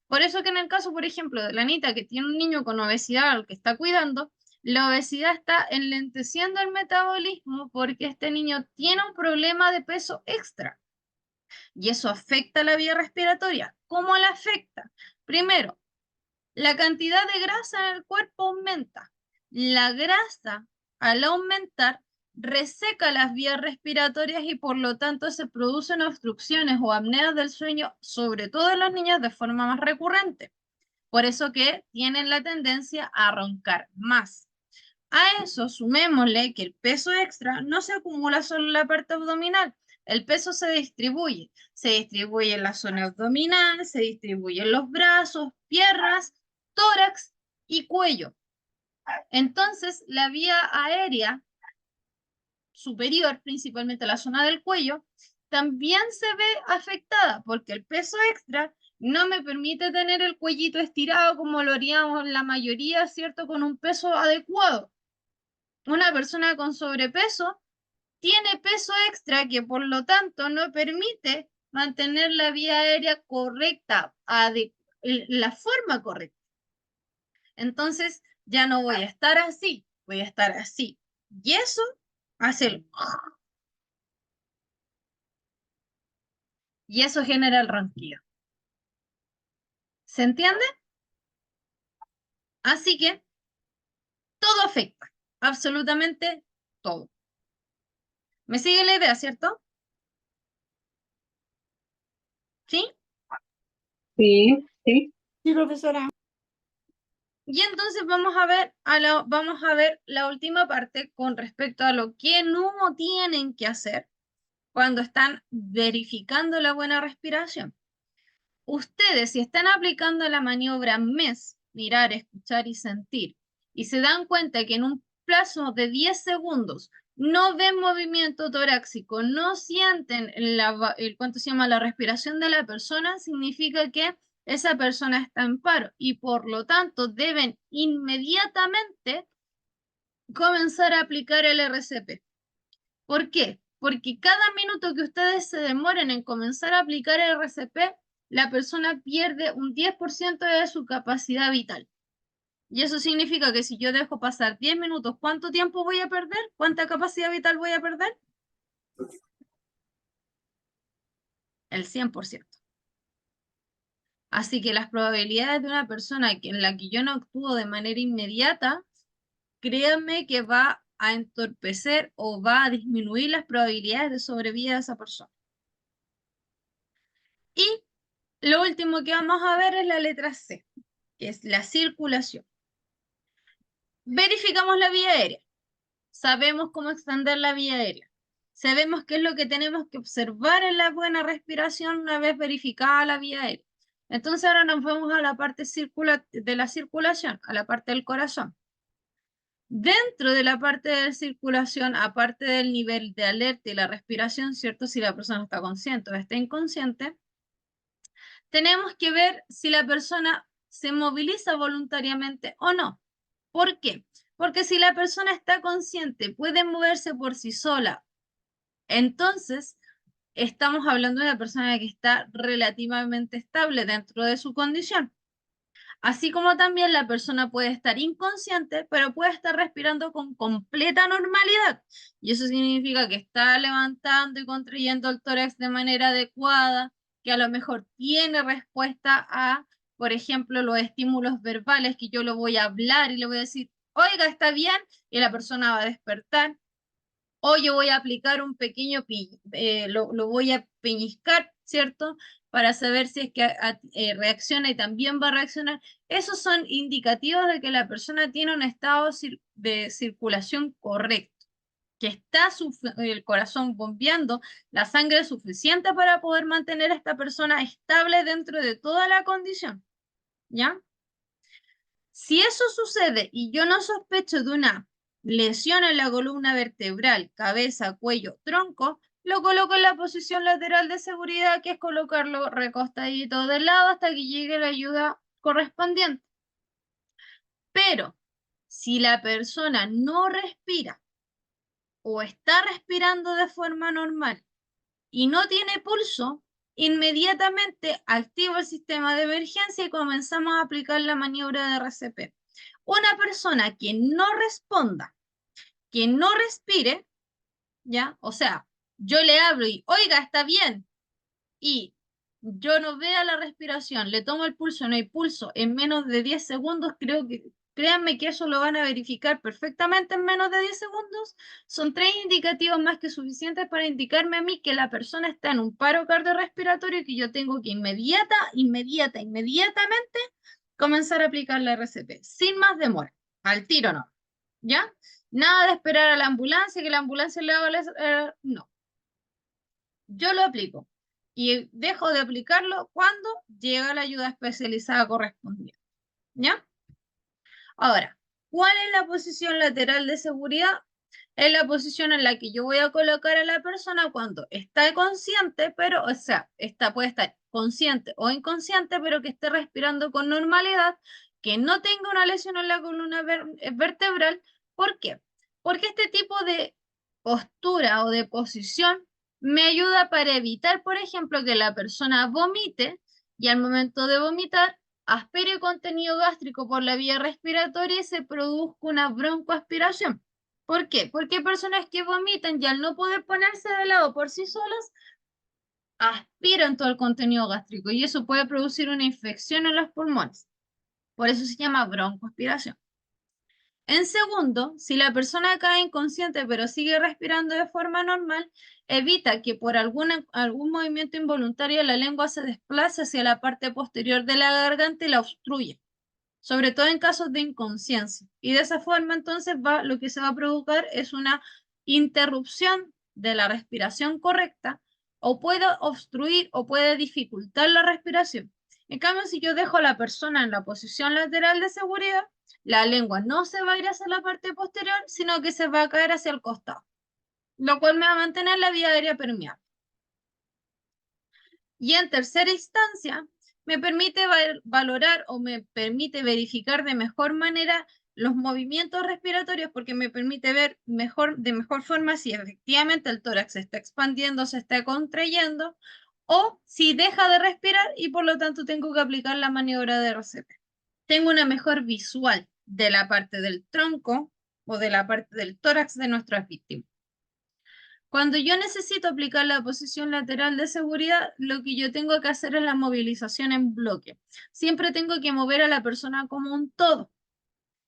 Por eso que en el caso, por ejemplo, de la Anita, que tiene un niño con obesidad al que está cuidando, la obesidad está enlenteciendo el metabolismo porque este niño tiene un problema de peso extra y eso afecta la vía respiratoria. ¿Cómo la afecta? Primero, la cantidad de grasa en el cuerpo aumenta. La grasa, al aumentar, reseca las vías respiratorias y por lo tanto se producen obstrucciones o apneas del sueño, sobre todo en los niños, de forma más recurrente. Por eso que tienen la tendencia a roncar más. A eso sumémosle que el peso extra no se acumula solo en la parte abdominal, el peso se distribuye en la zona abdominal, se distribuye en los brazos, piernas, tórax y cuello. Entonces, la vía aérea superior, principalmente la zona del cuello, también se ve afectada porque el peso extra no me permite tener el cuellito estirado como lo haríamos la mayoría, ¿cierto? Con un peso adecuado. Una persona con sobrepeso tiene peso extra que por lo tanto no permite mantener la vía aérea correcta, la forma correcta. Entonces ya no voy a estar así, voy a estar así. Y eso hace el... Y eso genera el ronquido. ¿Se entiende? Así que todo afecta, absolutamente todo. ¿Me sigue la idea, cierto? ¿Sí? Sí, sí. Sí, profesora. Y entonces vamos a ver la última parte con respecto a lo que no tienen que hacer cuando están verificando la buena respiración. Ustedes, si están aplicando la maniobra MES, mirar, escuchar y sentir, y se dan cuenta que en un plazo de 10 segundos no ven movimiento torácico, no sienten ¿cuánto se llama? La respiración de la persona, significa que esa persona está en paro y por lo tanto deben inmediatamente comenzar a aplicar el RCP. ¿Por qué? Porque cada minuto que ustedes se demoren en comenzar a aplicar el RCP, la persona pierde un 10% de su capacidad vital. Y eso significa que si yo dejo pasar 10 minutos, ¿cuánto tiempo voy a perder? ¿Cuánta capacidad vital voy a perder? El 100%. Así que las probabilidades de una persona en la que yo no actúo de manera inmediata, créanme que va a entorpecer o va a disminuir las probabilidades de sobrevida de esa persona. Y lo último que vamos a ver es la letra C, que es la circulación. Verificamos la vía aérea. Sabemos cómo extender la vía aérea. Sabemos qué es lo que tenemos que observar en la buena respiración una vez verificada la vía aérea. Entonces ahora nos vamos a la parte de la circulación, a la parte del corazón. Dentro de la parte de circulación, aparte del nivel de alerta y la respiración, ¿cierto? Si la persona está consciente o está inconsciente, tenemos que ver si la persona se moviliza voluntariamente o no. ¿Por qué? Porque si la persona está consciente, puede moverse por sí sola, entonces estamos hablando de una persona que está relativamente estable dentro de su condición. Así como también la persona puede estar inconsciente, pero puede estar respirando con completa normalidad. Y eso significa que está levantando y contrayendo el tórax de manera adecuada, que a lo mejor tiene respuesta a, por ejemplo, los estímulos verbales, que yo lo voy a hablar y le voy a decir, oiga, ¿está bien? Y la persona va a despertar. O yo voy a aplicar un pequeño, lo voy a peñiscar, ¿cierto? Para saber si es que reacciona y también va a reaccionar. Esos son indicativos de que la persona tiene un estado de circulación correcto, que está el corazón bombeando la sangre suficiente para poder mantener a esta persona estable dentro de toda la condición, ¿ya? Si eso sucede y yo no sospecho de una lesión en la columna vertebral, cabeza, cuello, tronco, lo coloco en la posición lateral de seguridad, que es colocarlo recostadito de lado hasta que llegue la ayuda correspondiente. Pero si la persona no respira o está respirando de forma normal y no tiene pulso, inmediatamente activo el sistema de emergencia y comenzamos a aplicar la maniobra de RCP. Una persona que no responda, que no respire, ¿ya? O sea, yo le hablo y, oiga, está bien, y yo no vea la respiración, le tomo el pulso, no hay pulso, en menos de 10 segundos, créanme que eso lo van a verificar perfectamente en menos de 10 segundos. Son 3 indicativos más que suficientes para indicarme a mí que la persona está en un paro cardiorrespiratorio y que yo tengo que inmediatamente comenzar a aplicar la RCP, sin más demora, al tiro no, ¿ya? Nada de esperar a la ambulancia, que la ambulancia le haga no. Yo lo aplico y dejo de aplicarlo cuando llega la ayuda especializada correspondiente, ¿ya? Ahora, ¿cuál es la posición lateral de seguridad? Es la posición en la que yo voy a colocar a la persona cuando está consciente, pero, o sea, puede estar consciente o inconsciente, pero que esté respirando con normalidad, que no tenga una lesión en la columna vertebral. ¿Por qué? Porque este tipo de postura o de posición me ayuda para evitar, por ejemplo, que la persona vomite y al momento de vomitar aspire contenido gástrico por la vía respiratoria y se produzca una broncoaspiración. ¿Por qué? Porque hay personas que vomitan y al no poder ponerse de lado por sí solas, aspiran todo el contenido gástrico y eso puede producir una infección en los pulmones. Por eso se llama broncoaspiración. En segundo, si la persona cae inconsciente pero sigue respirando de forma normal, evita que por algún movimiento involuntario la lengua se desplace hacia la parte posterior de la garganta y la obstruya, sobre todo en casos de inconsciencia. Y de esa forma entonces lo que se va a provocar es una interrupción de la respiración correcta, o puede obstruir o puede dificultar la respiración. En cambio, si yo dejo a la persona en la posición lateral de seguridad, la lengua no se va a ir hacia la parte posterior, sino que se va a caer hacia el costado, lo cual me va a mantener la vía aérea permeable. Y en tercera instancia, me permite valorar o me permite verificar de mejor manera los movimientos respiratorios, porque me permite ver de mejor forma si efectivamente el tórax se está expandiendo, se está contrayendo, o si deja de respirar y por lo tanto tengo que aplicar la maniobra de RCP. Tengo una mejor visual de la parte del tronco o de la parte del tórax de nuestras víctimas. Cuando yo necesito aplicar la posición lateral de seguridad, lo que yo tengo que hacer es la movilización en bloque. Siempre tengo que mover a la persona como un todo.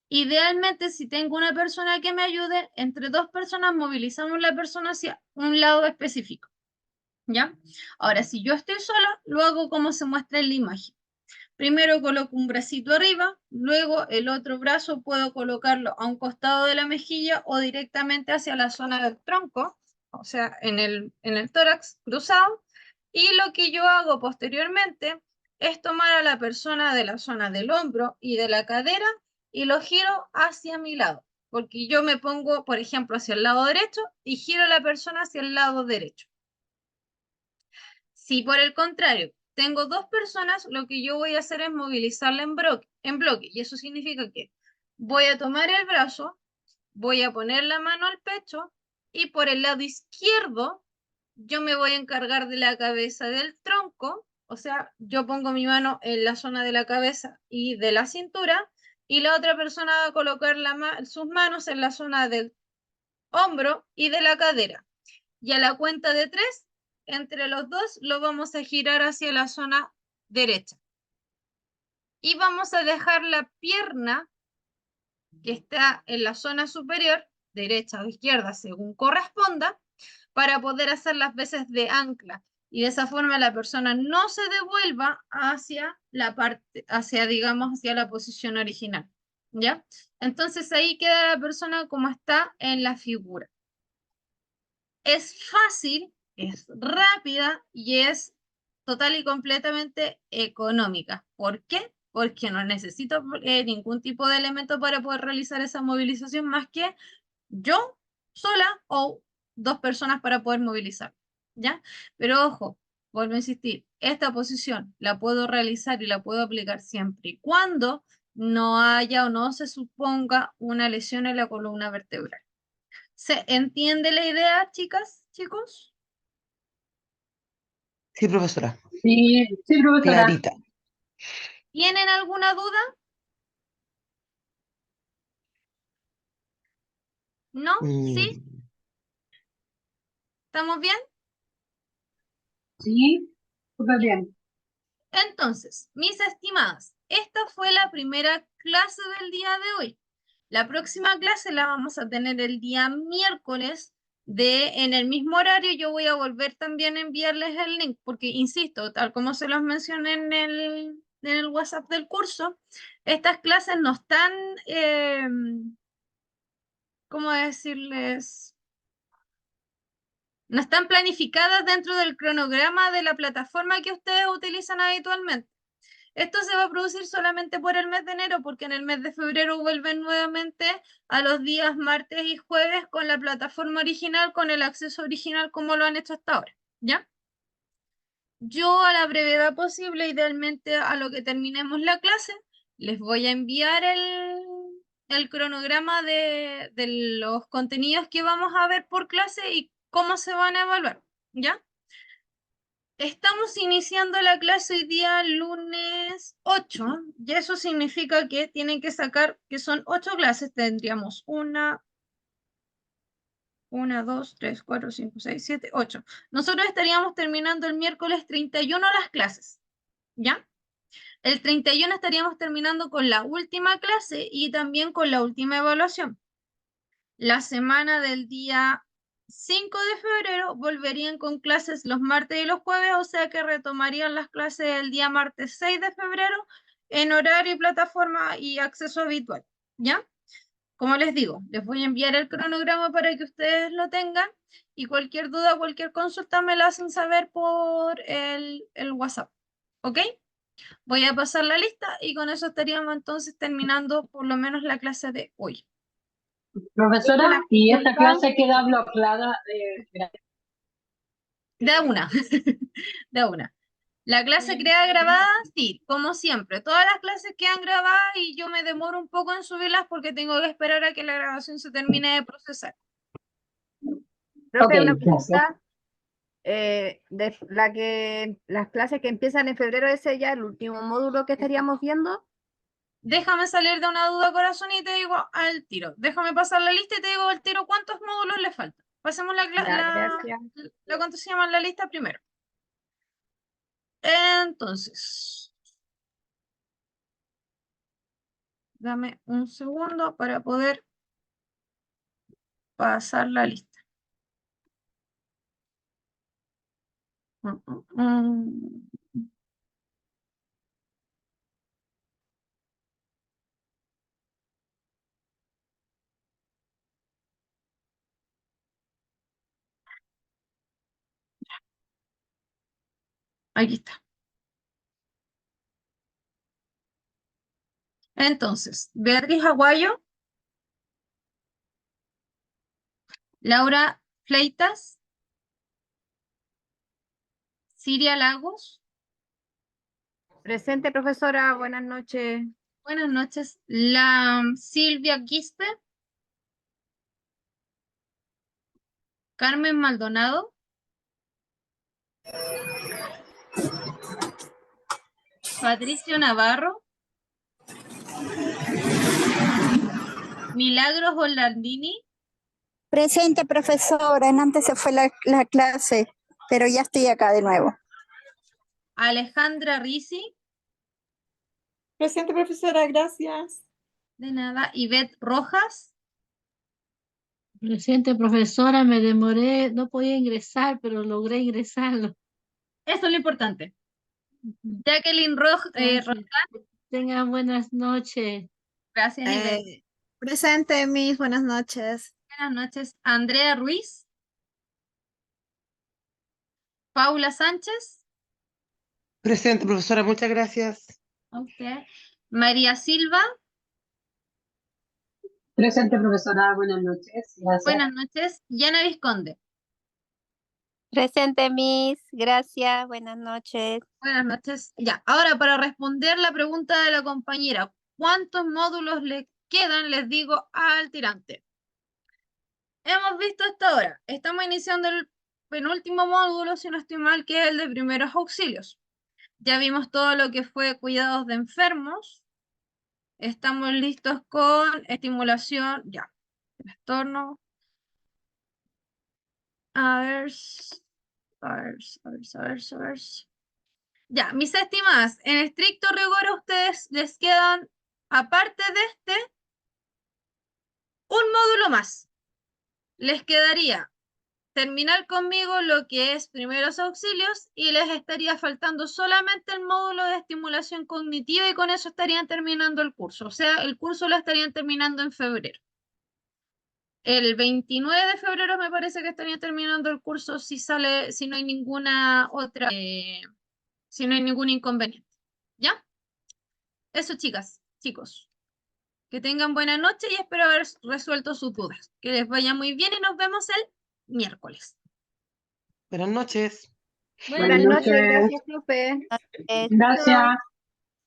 Idealmente, si tengo una persona que me ayude, entre dos personas movilizamos la persona hacia un lado específico. ¿Ya? Ahora, si yo estoy sola, lo hago como se muestra en la imagen. Primero coloco un bracito arriba, luego el otro brazo puedo colocarlo a un costado de la mejilla o directamente hacia la zona del tronco, o sea, en el tórax cruzado. Y lo que yo hago posteriormente es tomar a la persona de la zona del hombro y de la cadera y lo giro hacia mi lado, porque yo me pongo, por ejemplo, hacia el lado derecho y giro a la persona hacia el lado derecho. Si por el contrario tengo dos personas, lo que yo voy a hacer es movilizarla en bloque. Y eso significa que voy a tomar el brazo, voy a poner la mano al pecho y por el lado izquierdo yo me voy a encargar de la cabeza del tronco. O sea, yo pongo mi mano en la zona de la cabeza y de la cintura y la otra persona va a colocar sus manos en la zona del hombro y de la cadera. Y a la cuenta de 3, entre los dos lo vamos a girar hacia la zona derecha. Y vamos a dejar la pierna que está en la zona superior, derecha o izquierda, según corresponda, para poder hacer las veces de ancla. Y de esa forma la persona no se devuelva hacia la parte, digamos, hacia la posición original. ¿Ya? Entonces ahí queda la persona como está en la figura. Es fácil, es rápida y es total y completamente económica. ¿Por qué? Porque no necesito ningún tipo de elemento para poder realizar esa movilización más que yo sola o dos personas para poder movilizar. ¿Ya? Pero ojo, vuelvo a insistir, esta posición la puedo realizar y la puedo aplicar siempre y cuando no haya o no se suponga una lesión en la columna vertebral. ¿Se entiende la idea, chicas, chicos? Sí, profesora. Sí, sí, profesora. Clarita. ¿Tienen alguna duda? ¿No? ¿Sí? ¿Estamos bien? Sí, súper bien. Entonces, mis estimadas, esta fue la primera clase del día de hoy. La próxima clase la vamos a tener el día miércoles en el mismo horario. Yo voy a volver también a enviarles el link porque, insisto, tal como se los mencioné en el WhatsApp del curso, estas clases no están, ¿cómo decirles? No están planificadas dentro del cronograma de la plataforma que ustedes utilizan habitualmente. Esto se va a producir solamente por el mes de enero, porque en el mes de febrero vuelven nuevamente a los días martes y jueves con la plataforma original, con el acceso original como lo han hecho hasta ahora, ¿ya? Yo a la brevedad posible, idealmente a lo que terminemos la clase, les voy a enviar el cronograma de los contenidos que vamos a ver por clase y cómo se van a evaluar, ¿ya? Estamos iniciando la clase hoy día lunes 8, y eso significa que tienen que sacar, que son 8 clases, tendríamos 1, 2, 3, 4, 5, 6, 7, 8. Nosotros estaríamos terminando el miércoles 31 las clases, ¿ya? El 31 estaríamos terminando con la última clase y también con la última evaluación. La semana del día 5 de febrero volverían con clases los martes y los jueves, o sea que retomarían las clases el día martes 6 de febrero en horario y plataforma y acceso habitual, ¿ya? Como les digo, les voy a enviar el cronograma para que ustedes lo tengan y cualquier duda, cualquier consulta me la hacen saber por el WhatsApp. ¿Ok? Voy a pasar la lista y con eso estaríamos entonces terminando por lo menos la clase de hoy. Profesora, ¿y esta clase queda bloqueada? De una, de una. La clase queda grabada, sí, como siempre. Todas las clases quedan grabadas y yo me demoro un poco en subirlas porque tengo que esperar a que la grabación se termine de procesar. Profe, Ok, una gracias. pregunta. Las clases que empiezan en febrero, ese ya el último módulo que estaríamos viendo. Déjame salir de una duda, corazón, y te digo al tiro. Déjame pasar la lista y te digo al tiro cuántos módulos le faltan. Pasemos Gracias. ¿cuánto se llama la lista primero? Entonces, dame un segundo para poder pasar la lista. Aquí está. Entonces, Beatriz Aguayo, Laura Fleitas, Siria Lagos, Presente, profesora, buenas noches. buenas noches, la Silvia Quispe, Carmen Maldonado, Patricio Navarro, Milagros Orlandini, Presente, profesora. Antes se fue la clase, pero ya estoy acá de nuevo. Alejandra Risi, Presente, profesora, gracias. de nada, Ivette Rojas, Presente, profesora, me demoré, no podía ingresar, pero logré ingresarlo. eso es lo importante. Jacqueline Gracias. Rojas, Tengan buenas noches. gracias, Ivette. Presente, Miss, buenas noches. Buenas noches, Andrea Ruiz, Paula Sánchez, Presente, profesora, muchas gracias. okay. María Silva, Presente, profesora, buenas noches. Gracias. buenas noches, Yana Visconde. Presente, Miss. Gracias. Buenas noches. Buenas noches. Ya, ahora para responder la pregunta de la compañera, ¿cuántos módulos le quedan? Les digo al tirante. Hemos visto hasta ahora, estamos iniciando el penúltimo módulo, si no estoy mal, que es el de primeros auxilios. Ya vimos todo lo que fue cuidados de enfermos. Estamos listos con estimulación, ya, trastorno. A ver, a ver. Ya, mis estimadas, en estricto rigor a ustedes les quedan, aparte de este, un módulo más. Les quedaría terminar conmigo lo que es primeros auxilios y les estaría faltando solamente el módulo de estimulación cognitiva y con eso estarían terminando el curso. O sea, el curso lo estarían terminando en febrero. El 29 de febrero me parece que estarían terminando el curso si no hay ninguna otra, si no hay ningún inconveniente. ¿Ya? Eso, chicas, chicos. Que tengan buena noche y espero haber resuelto sus dudas. Que les vaya muy bien y nos vemos el miércoles. Buenas noches. Buenas noches, gracias, profe. Eh, Gracias.